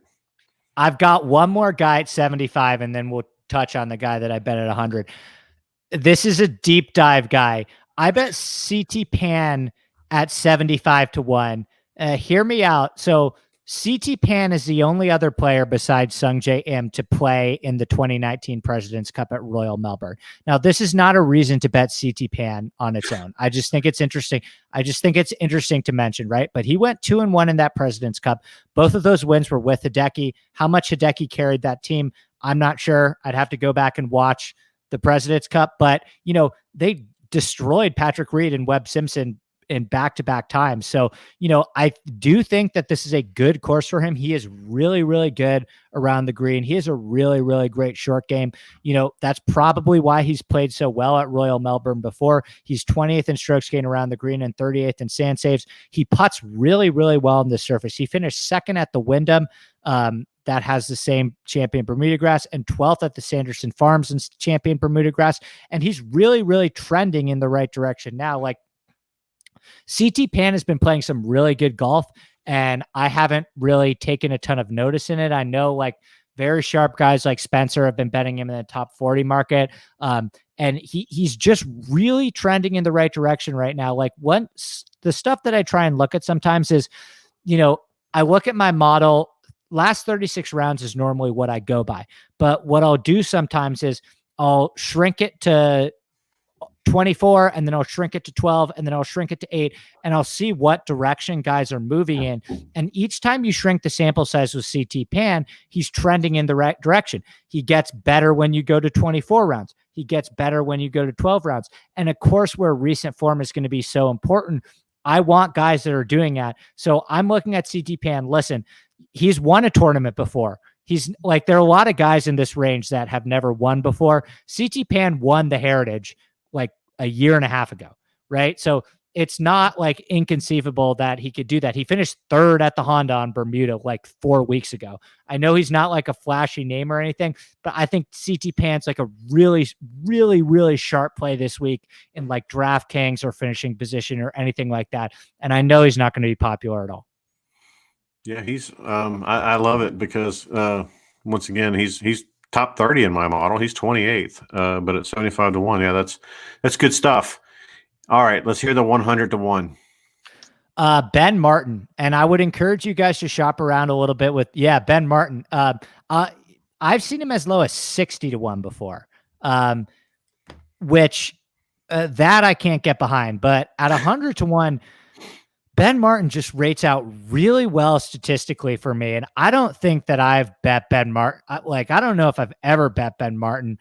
I've got one more guy at 75, and then we'll touch on the guy that I bet at 100. This is a deep dive guy. I bet CT Pan at 75-1. Hear me out. So CT Pan is the only other player besides Sungjae M to play in the 2019 President's Cup at Royal Melbourne. Now, this is not a reason to bet CT Pan on its own. I just think it's interesting. I just think it's interesting to mention, right? But he went 2-1 in that President's Cup. Both of those wins were with Hideki. How much Hideki carried that team, I'm not sure. I'd have to go back and watch the President's Cup. But, they destroyed Patrick Reed and Webb Simpson in back-to-back times. So, I do think that this is a good course for him. He is really, really good around the green. He has a really, really great short game. That's probably why he's played so well at Royal Melbourne before. He's 20th in strokes gained around the green and 38th in sand saves. He putts really, really well on the surface. He finished 2nd at the Wyndham. That has the same champion Bermuda grass, and 12th at the Sanderson Farms and champion Bermuda grass. And he's really, really trending in the right direction now. Like, CT Pan has been playing some really good golf, and I haven't really taken a ton of notice in it. I know very sharp guys like Spencer have been betting him in the top 40 market. And he's just really trending in the right direction right now. The stuff that I try and look at sometimes is, I look at my model. Last 36 rounds is normally what I go by. But what I'll do sometimes is I'll shrink it to 24, and then I'll shrink it to 12, and then I'll shrink it to 8, and I'll see what direction guys are moving in. And each time you shrink the sample size with CT Pan, he's trending in the right direction. He gets better when you go to 24 rounds. He gets better when you go to 12 rounds. And of course, where recent form is going to be so important, I want guys that are doing that. So I'm looking at CT Pan. Listen, he's won a tournament before. He's like, there are a lot of guys in this range that have never won before. CT Pan won the Heritage like a year and a half ago, right? So it's not like inconceivable that he could do that. He finished third at the Honda on Bermuda like 4 weeks ago. I know he's not like a flashy name or anything, but I think CT Pan's like a really, really, really sharp play this week in like Draftkings or finishing position or anything like that. And I know he's not going to be popular at all. Yeah, he's I love it because once again he's top 30 in my model. He's 28th, but at 75 to 1. Yeah, that's good stuff. All right, let's hear the 100 to 1. Ben Martin, and I would encourage you guys to shop around a little bit with Ben Martin. I've seen him as low as 60 to 1 before, which that I can't get behind. But at 100 to 1, Ben Martin just rates out really well statistically for me. And I don't think that I've bet Ben Martin. I don't know if I've ever bet Ben Martin.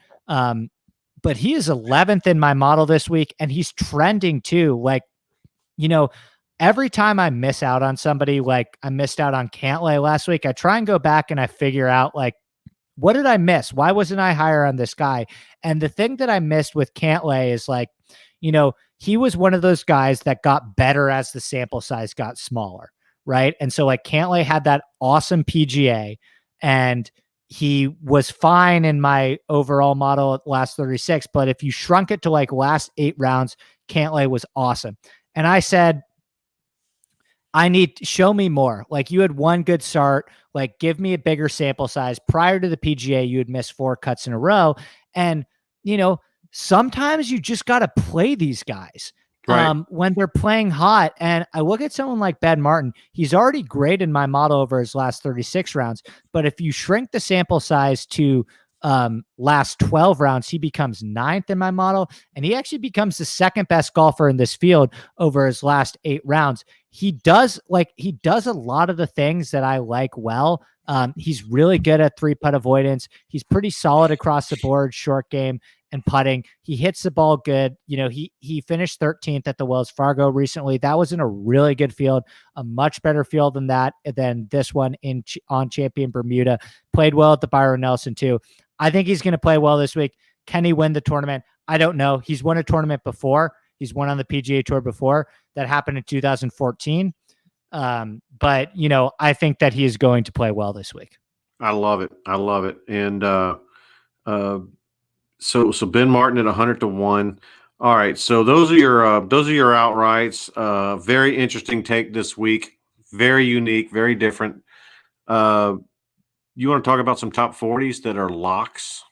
But he is 11th in my model this week, and he's trending too. Like, every time I miss out on somebody, like I missed out on Cantlay last week, I try and go back and I figure out, like, what did I miss? Why wasn't I higher on this guy? And the thing that I missed with Cantlay is, like, he was one of those guys that got better as the sample size got smaller, right? And so, like, Cantlay had that awesome PGA, and he was fine in my overall model at last 36. But if you shrunk it to like last 8 rounds, Cantlay was awesome. And I said, show me more. Like, you had one good start, like give me a bigger sample size. Prior to the PGA, you had missed 4 cuts in a row. And, sometimes you just got to play these guys. Right. When they're playing hot. And I look at someone like Ben Martin, he's already great in my model over his last 36 rounds. But if you shrink the sample size to last 12 rounds, he becomes 9th in my model. And he actually becomes the 2nd best golfer in this field over his last 8 rounds. He does a lot of the things that I like well. He's really good at 3-putt avoidance. He's pretty solid across the board, short game and putting. He hits the ball good. He finished 13th at the Wells Fargo recently. That was in a really good field, a much better field than this one on Champion Bermuda. Played well at the Byron Nelson too. I think he's going to play well this week. Can he win the tournament? I don't know. He's won a tournament before. He's won on the PGA Tour before. That happened in 2014. But I think that he is going to play well this week. I love it. And so Ben Martin at 100 to 1. All right. So those are your outrights. Very interesting take this week. Very unique, very different. You want to talk about some top 40s that are locks?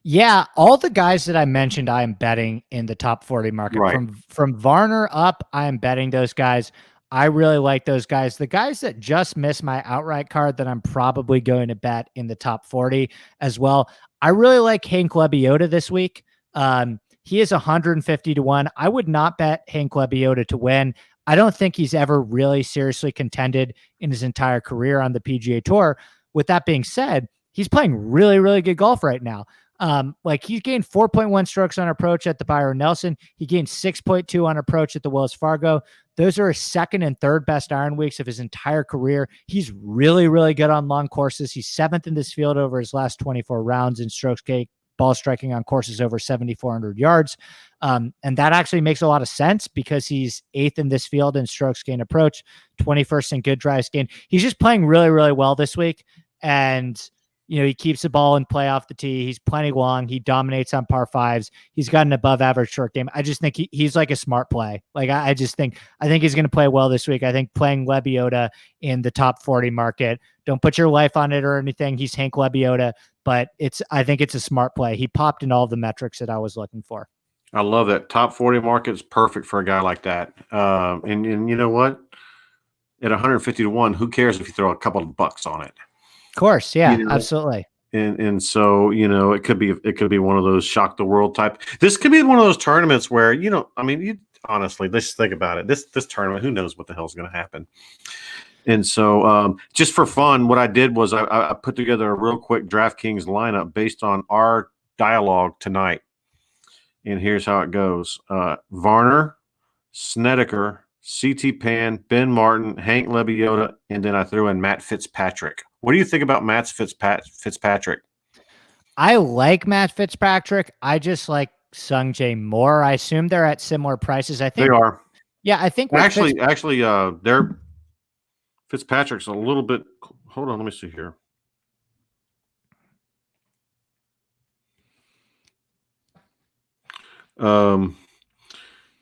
Yeah, all the guys that I mentioned, I am betting in the top 40 market. Right. From Varner up, I am betting those guys. I really like those guys. The guys that just missed my outright card that I'm probably going to bet in the top 40 as well. I really like Hank Lebioda this week. He is 150 to 1. I would not bet Hank Lebioda to win. I don't think he's ever really seriously contended in his entire career on the PGA Tour. With that being said, he's playing really, really good golf right now. He gained 4.1 strokes on approach at the Byron Nelson. He gained 6.2 on approach at the Wells Fargo. Those are his 2nd and 3rd best iron weeks of his entire career. He's really, really good on long courses. He's 7th in this field over his last 24 rounds in strokes gained, ball striking on courses over 7,400 yards. And that actually makes a lot of sense because he's 8th in this field in strokes gained approach, 21st in good drives gained. He's just playing really, really well this week. And he keeps the ball in play off the tee. He's plenty long. He dominates on par 5s. He's got an above average short game. I just think he's like a smart play. Like, I think he's going to play well this week. I think playing Lebioda in the top 40 market, don't put your life on it or anything. He's Hank Lebioda, but I think it's a smart play. He popped in all the metrics that I was looking for. I love that. Top 40 market is perfect for a guy like that. And you know what? At 150 to 1, who cares if you throw a couple of bucks on it? Of course, yeah, absolutely. And so, it could be one of those shock the world type. This could be one of those tournaments where, I mean, you honestly, let's think about it. This tournament, who knows what the hell's going to happen. And so, just for fun, what I did was I put together a real quick DraftKings lineup based on our dialogue tonight. And here's how it goes: Varner, Snedeker, C.T. Pan, Ben Martin, Hank Lebioda, and then I threw in Matt Fitzpatrick. What do you think about Matt Fitzpatrick? I like Matt Fitzpatrick. I just like Sungjae more. I assume they're at similar prices. I think they are. Yeah, I think actually, they're Fitzpatrick's a little bit. Hold on, let me see here.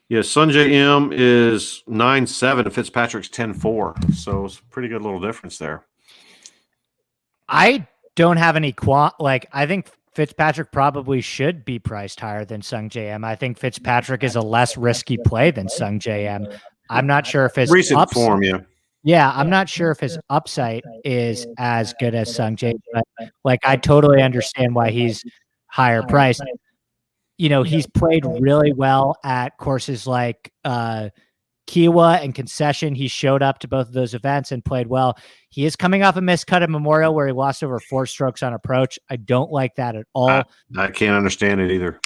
Yeah, Sungjae M is 9.7 and Fitzpatrick's 10.4. So it's a pretty good little difference there. I don't have any I think Fitzpatrick probably should be priced higher than Sungjae M. I think Fitzpatrick is a less risky play than Sungjae M. I'm not sure if his recent form, yeah, I'm not sure if his upside is as good as Sungjae, but I totally understand why he's higher priced. He's played really well at courses like Kiowa and Concession. He showed up to both of those events and played well. He is coming off a miscut at Memorial where he lost over 4 strokes on approach. I don't like that at all. I can't understand it either.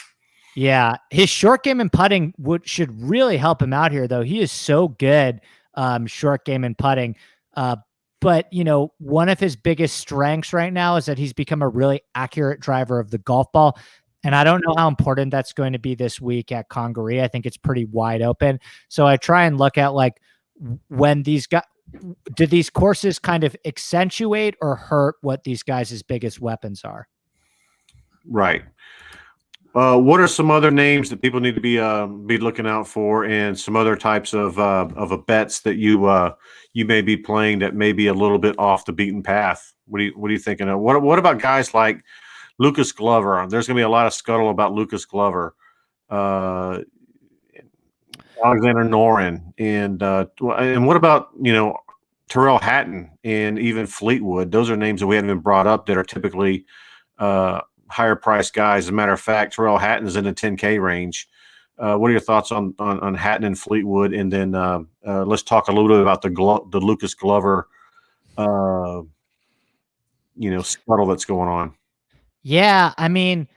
Yeah, his short game and putting should really help him out here, though. He is so good short game and putting. But, one of his biggest strengths right now is that he's become a really accurate driver of the golf ball. And I don't know how important that's going to be this week at Congaree. I think it's pretty wide open. So I try and look at when do these courses kind of accentuate or hurt what these guys' biggest weapons are? Right. What are some other names that people need to be looking out for, and some other types of bets that you may be playing that may be a little bit off the beaten path? What are you thinking of? What about guys like Lucas Glover? There's going to be a lot of scuttle about Lucas Glover, Alexander Noren, and what about Terrell Hatton and even Fleetwood? Those are names that we haven't even brought up that are typically higher priced guys. As a matter of fact, Terrell Hatton is in the 10K range. What are your thoughts on Hatton and Fleetwood? And then let's talk a little bit about the Lucas Glover, scuttle that's going on. Yeah, I mean,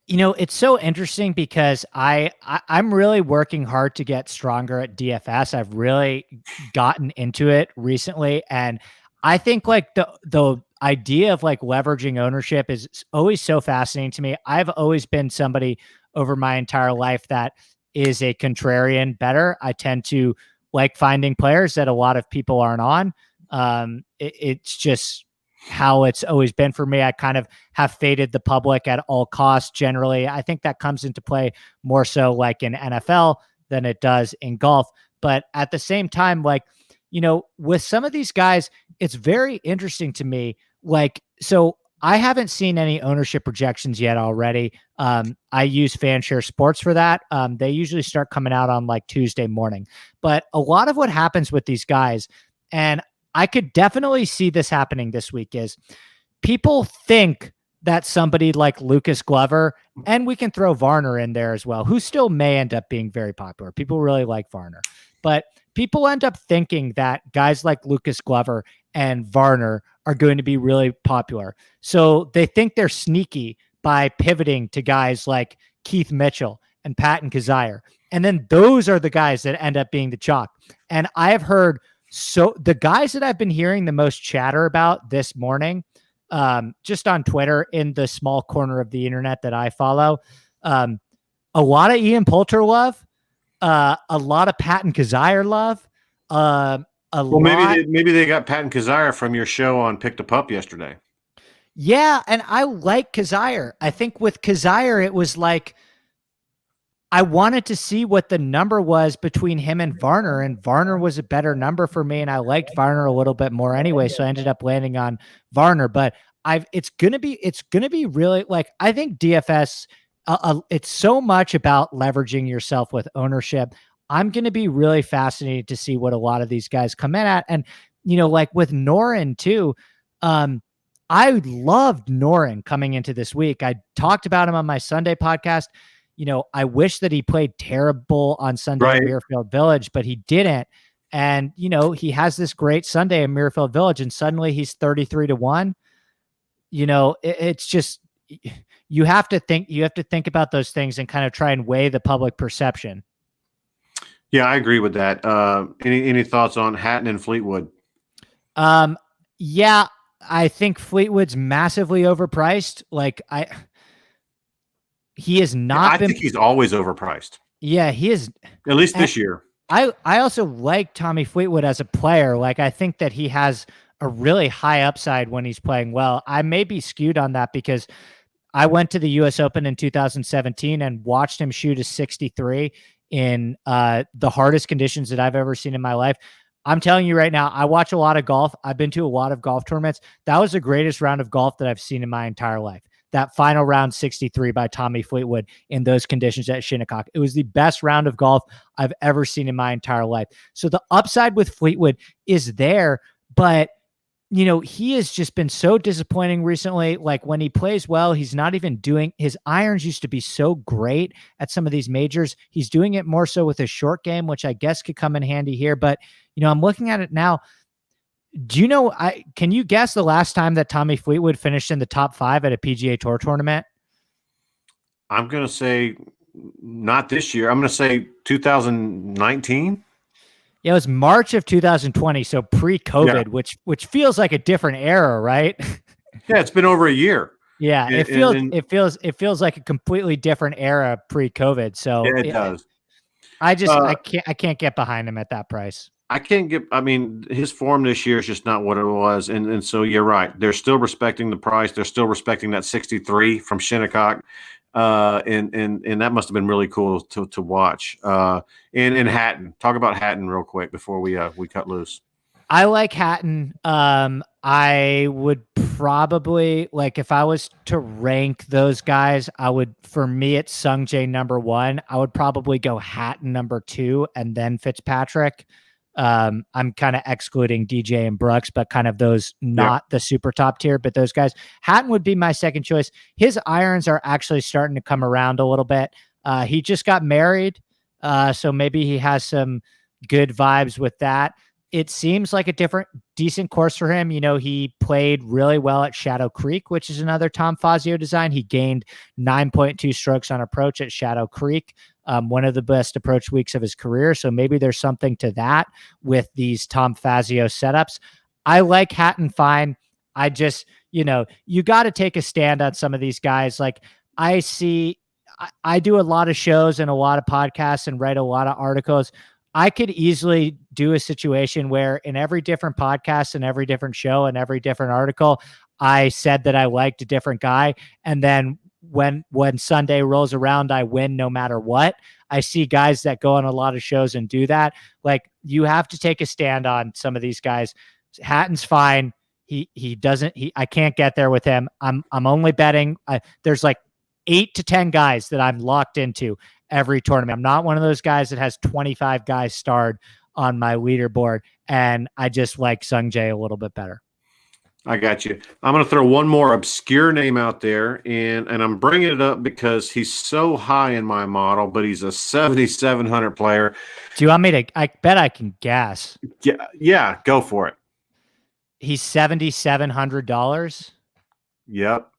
it's so interesting because I'm really working hard to get stronger at DFS. I've really gotten into it recently, and I think the idea of leveraging ownership is always so fascinating to me. I've always been somebody over my entire life that is a contrarian bettor. I tend to like finding players that a lot of people aren't on. It's just how it's always been for me. I kind of have faded the public at all costs generally. I think that comes into play more so in NFL than it does in golf. But at the same time, with some of these guys, it's very interesting to me. So I haven't seen any ownership projections yet already. I use Fanshare Sports for that. They usually start coming out on Tuesday morning. But a lot of what happens with these guys, and I could definitely see this happening this week, is people think that somebody like Lucas Glover, and we can throw Varner in there as well, who still may end up being very popular. People really like Varner, but people end up thinking that guys like Lucas Glover and Varner are going to be really popular. So they think they're sneaky by pivoting to guys like Keith Mitchell and Patton Kizzire. And then those are the guys that end up being the chalk. And I have heard the guys that I've been hearing the most chatter about this morning, just on Twitter in the small corner of the internet that I follow, a lot of Ian Poulter love, a lot of Patton Kizzire love. Maybe they got Patton Kizzire from your show on Pick the Pup yesterday. Yeah, and I like Kizzire. I think with Kizzire, it was I wanted to see what the number was between him and Varner was a better number for me, and I liked Varner a little bit more anyway, so I ended up landing on Varner. But it's gonna be really I think DFS. It's so much about leveraging yourself with ownership. I'm going to be really fascinated to see what a lot of these guys come in at. And, with Noren too, I loved Noren coming into this week. I talked about him on my Sunday podcast. I wish that he played terrible on Sunday Right. in Muirfield Village, but he didn't. And, he has this great Sunday in Muirfield Village, and suddenly he's 33-1. It's just, you have to think about those things and kind of try and weigh the public perception. Yeah, I agree with that. Any thoughts on Hatton and Fleetwood? Yeah, I think Fleetwood's massively overpriced. He has not I think he's always overpriced. Yeah, he is. At least this year. I also like Tommy Fleetwood as a player. I think that he has a really high upside when he's playing well. I may be skewed on that because I went to the US Open in 2017 and watched him shoot a 63 in the hardest conditions that I've ever seen in my life. I'm telling you right now, I watch a lot of golf. I've been to a lot of golf tournaments. That was the greatest round of golf that I've seen in my entire life. That final round 63 by Tommy Fleetwood in those conditions at Shinnecock. It was the best round of golf I've ever seen in my entire life. So the upside with Fleetwood is there, but he has just been so disappointing recently. When he plays well, he's not even doing, his irons used to be so great at some of these majors. He's doing it more so with his short game, which I guess could come in handy here. But, I'm looking at it now. Do you know, can you guess the last time that Tommy Fleetwood finished in the top 5 at a PGA Tour tournament? I'm going to say not this year. I'm going to say 2019. Yeah, it was March of 2020, so pre-COVID, which feels like a different era, right? Yeah, it's been over a year. Yeah, it feels like a completely different era pre-COVID. So yeah, it does. I can't get behind him at that price. His form this year is just not what it was. And so you're right. They're still respecting the price. They're still respecting that 63 from Shinnecock. And that must have been really cool to watch. And Hatton, talk about Hatton real quick before we cut loose. I like Hatton. I would probably, if I was to rank those guys, for me, it's Sungjae number 1. I would probably go Hatton number 2 and then Fitzpatrick. I'm kind of excluding DJ and Brooks, but kind of those not the super top tier, but those guys. Hatton would be my second choice. His irons are actually starting to come around a little bit. He just got married, so maybe he has some good vibes with that. It seems like a decent course for him. He played really well at Shadow Creek, which is another Tom Fazio design. He gained 9.2 strokes on approach at Shadow Creek, one of the best approach weeks of his career. So maybe there's something to that with these Tom Fazio setups. I like Hatton fine. I just, you got to take a stand on some of these guys. I do a lot of shows and a lot of podcasts and write a lot of articles. I could easily do a situation where in every different podcast and every different show and every different article, I said that I liked a different guy. And then when Sunday rolls around, I win no matter what. I see guys that go on a lot of shows and do that. You have to take a stand on some of these guys. Hatton's fine. I can't get there with him. I'm only betting. There's 8 to 10 guys that I'm locked into every tournament. I'm not one of those guys that has 25 guys starred on my leaderboard, and I just like Sungjae a little bit better. I got you. I'm going to throw one more obscure name out there, and I'm bringing it up because he's so high in my model, but he's a 7,700 player. Do you want me to? I bet I can guess. Yeah, go for it. He's $7,700. Yep.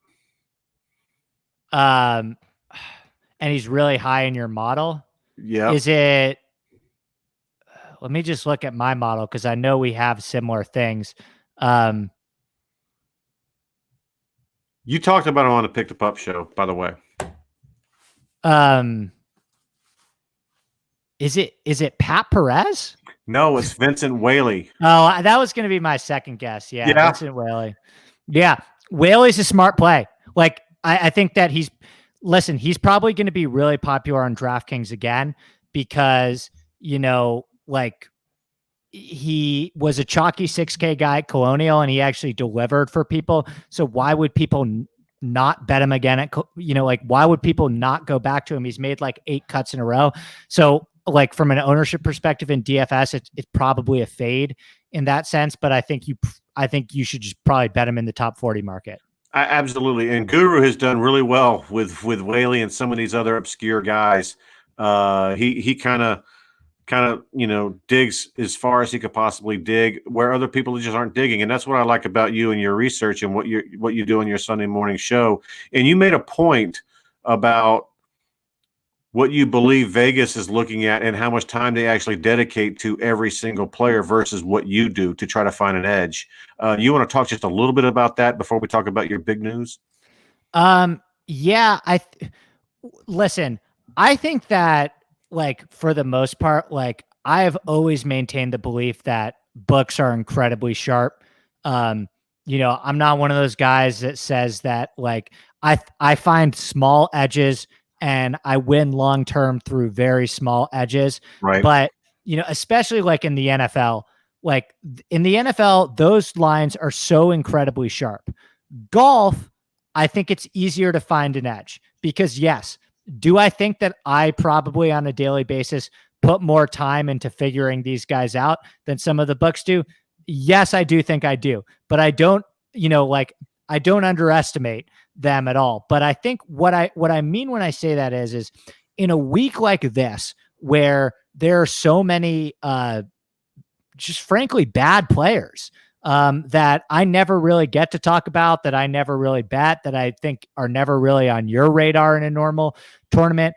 And he's really high in your model. Yeah. Is it? Let me just look at my model because I know we have similar things. You talked about him on the Pick the Pup show, by the way. Is it Pat Perez? No, it's Vincent Whaley. Oh, that was going to be my second guess. Yeah, yeah. Vincent Whaley. Yeah, Whaley's a smart play. I think that he's probably going to be really popular on DraftKings again because, he was a chalky 6K guy at Colonial and he actually delivered for people. So why would people not bet him again? Why would people not go back to him? He's made 8 cuts in a row. So from an ownership perspective in DFS, it's probably a fade in that sense, but I think you should just probably bet him in the top 40 market. Absolutely. And Guru has done really well with Whaley and some of these other obscure guys. He kind of digs as far as he could possibly dig where other people just aren't digging. And that's what I like about you and your research and what you do on your Sunday morning show. And you made a point about what you believe Vegas is looking at and how much time they actually dedicate to every single player versus what you do to try to find an edge. You want to talk just a little bit about that before we talk about your big news? Yeah, listen, I think that, like, for the most part, like, I've always maintained the belief that books are incredibly sharp. I'm not one of those guys that says that, like, I find small edges and I win long term through very small edges. Right. But, especially like in the NFL, those lines are so incredibly sharp. Golf, I think it's easier to find an edge because, yes, do I think that I probably on a daily basis put more time into figuring these guys out than some of the books do? Yes, I do think I do, but I don't, I don't underestimate them at all. But I think what I mean when I say that is in a week like this, where there are so many, just frankly bad players, that I never really get to talk about, that I never really bet, that I think are never really on your radar in a normal tournament.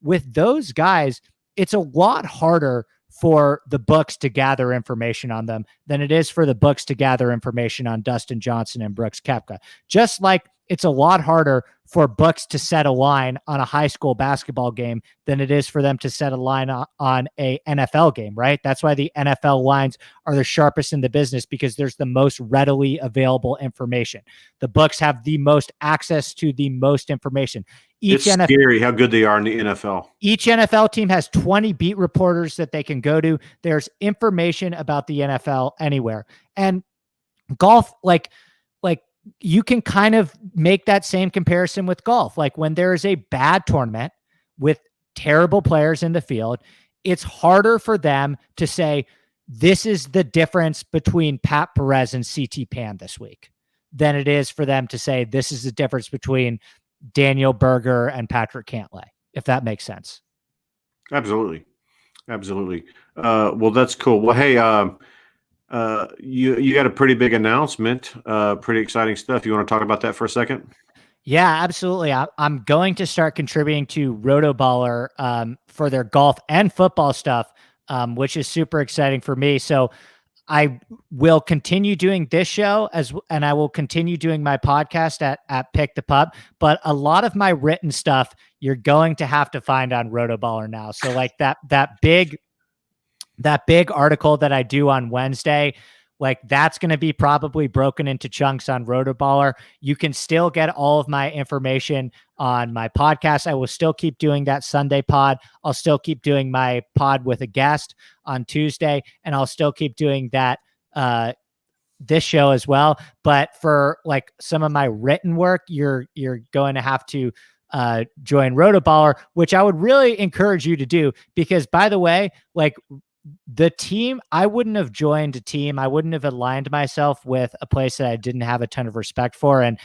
With those guys, it's a lot harder for the books to gather information on them than it is for the books to gather information on Dustin Johnson and Brooks Koepka. Just like it's a lot harder for books to set a line on a high school basketball game than it is for them to set a line on a NFL game, right? That's why the NFL lines are the sharpest in the business, because there's the most readily available information. The books have the most access to the most information. It's scary how good they are in the NFL. Each NFL team has 20 beat reporters that they can go to. There's information about the NFL anywhere. And golf, like you can kind of make that same comparison with golf. Like when there is a bad tournament with terrible players in the field, it's harder for them to say, this is the difference between Pat Perez and CT Pan this week, than it is for them to say, this is the difference between Daniel Berger and Patrick Cantlay, if that makes sense. Absolutely. Well, that's cool. Well, hey, you got a pretty big announcement, pretty exciting stuff. You want to talk about that for a second? Yeah, absolutely. I'm going to start contributing to Rotoballer for their golf and football stuff, which is super exciting for me. So I will continue doing this show and I will continue doing my podcast at Pick the Pup, but a lot of my written stuff you're going to have to find on Rotoballer now. So like that big article that I do on Wednesday, like that's going to be probably broken into chunks on Rotoballer. You can still get all of my information on my podcast. I will still keep doing that Sunday pod. I'll still keep doing my pod with a guest on Tuesday, and I'll still keep doing that, this show as well. But for like some of my written work, you're going to have to join Rotoballer, which I would really encourage you to do, because by the way, like the team, I wouldn't have joined a team. I wouldn't have aligned myself with a place that I didn't have a ton of respect for. And,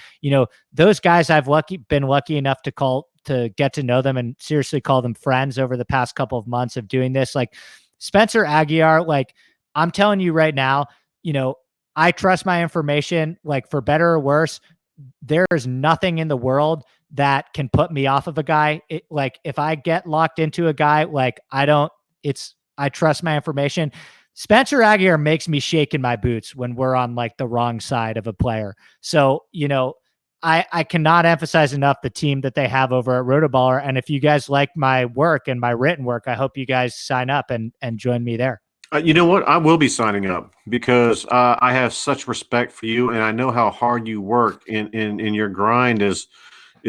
those guys I've been lucky enough to get to know them and seriously call them friends over the past couple of months of doing this. Like Spencer Aguiar, like I'm telling you right now, I trust my information, like for better or worse. There is nothing in the world that can put me off of a guy. Like if I get locked into a guy, like I trust my information. Spencer Aguiar makes me shake in my boots when we're on like the wrong side of a player. So, I cannot emphasize enough the team that they have over at Rotoballer. And if you guys like my work and my written work, I hope you guys sign up and join me there. You know what? I will be signing up because I have such respect for you, and I know how hard you work. In your grind is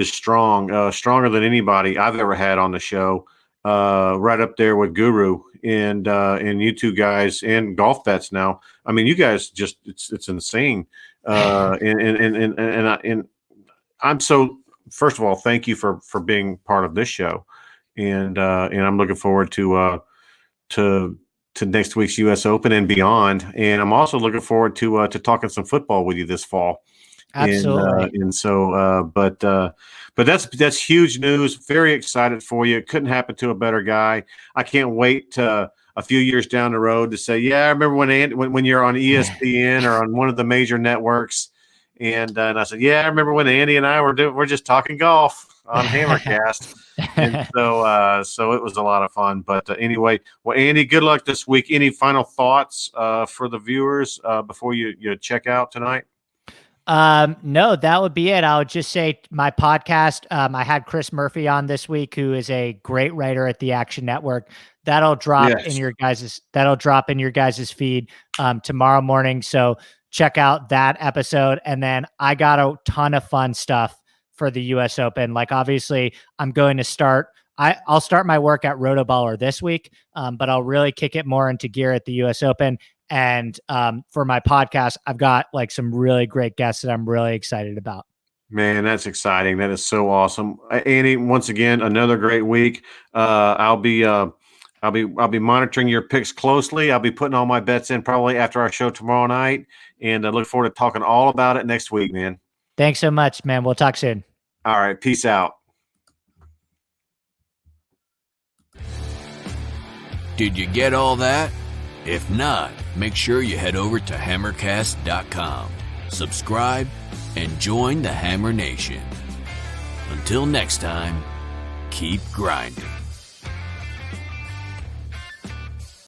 strong, stronger than anybody I've ever had on the show. Right up there with Guru and you two guys and Golf Bets now. I mean, you guys just it's insane. And I'm so, first of all, thank you for being part of this show, and I'm looking forward to to next week's U.S. Open and beyond. And I'm also looking forward to talking some football with you this fall. Absolutely. But that's huge news. Very excited for you. It couldn't happen to a better guy. I can't wait a few years down the road to say, yeah, I remember when you're on ESPN or on one of the major networks, and I said, yeah, I remember when Andy and I we're just talking golf on Hammercast, and so it was a lot of fun. But anyway, well, Andy, good luck this week. Any final thoughts for the viewers before you check out tonight? No, that would be it. I would just say my podcast. I had Chris Murphy on this week, who is a great writer at the Action Network. That'll drop in your guys' feed tomorrow morning. So check out that episode. And then I got a ton of fun stuff for the US Open. Like, obviously I'm going to start, I'll start my work at Rotoballer this week, but I'll really kick it more into gear at the US Open. And for my podcast, I've got like some really great guests that I'm really excited about. Man, that's exciting. That is so awesome. Andy, once again, another great week. I'll be monitoring your picks closely. I'll be putting all my bets in probably after our show tomorrow night, and I look forward to talking all about it next week, man. Thanks so much, man. We'll talk soon. All right. Peace out. Did you get all that? If not, make sure you head over to hammercast.com, subscribe, and join the Hammer Nation. Until next time, keep grinding.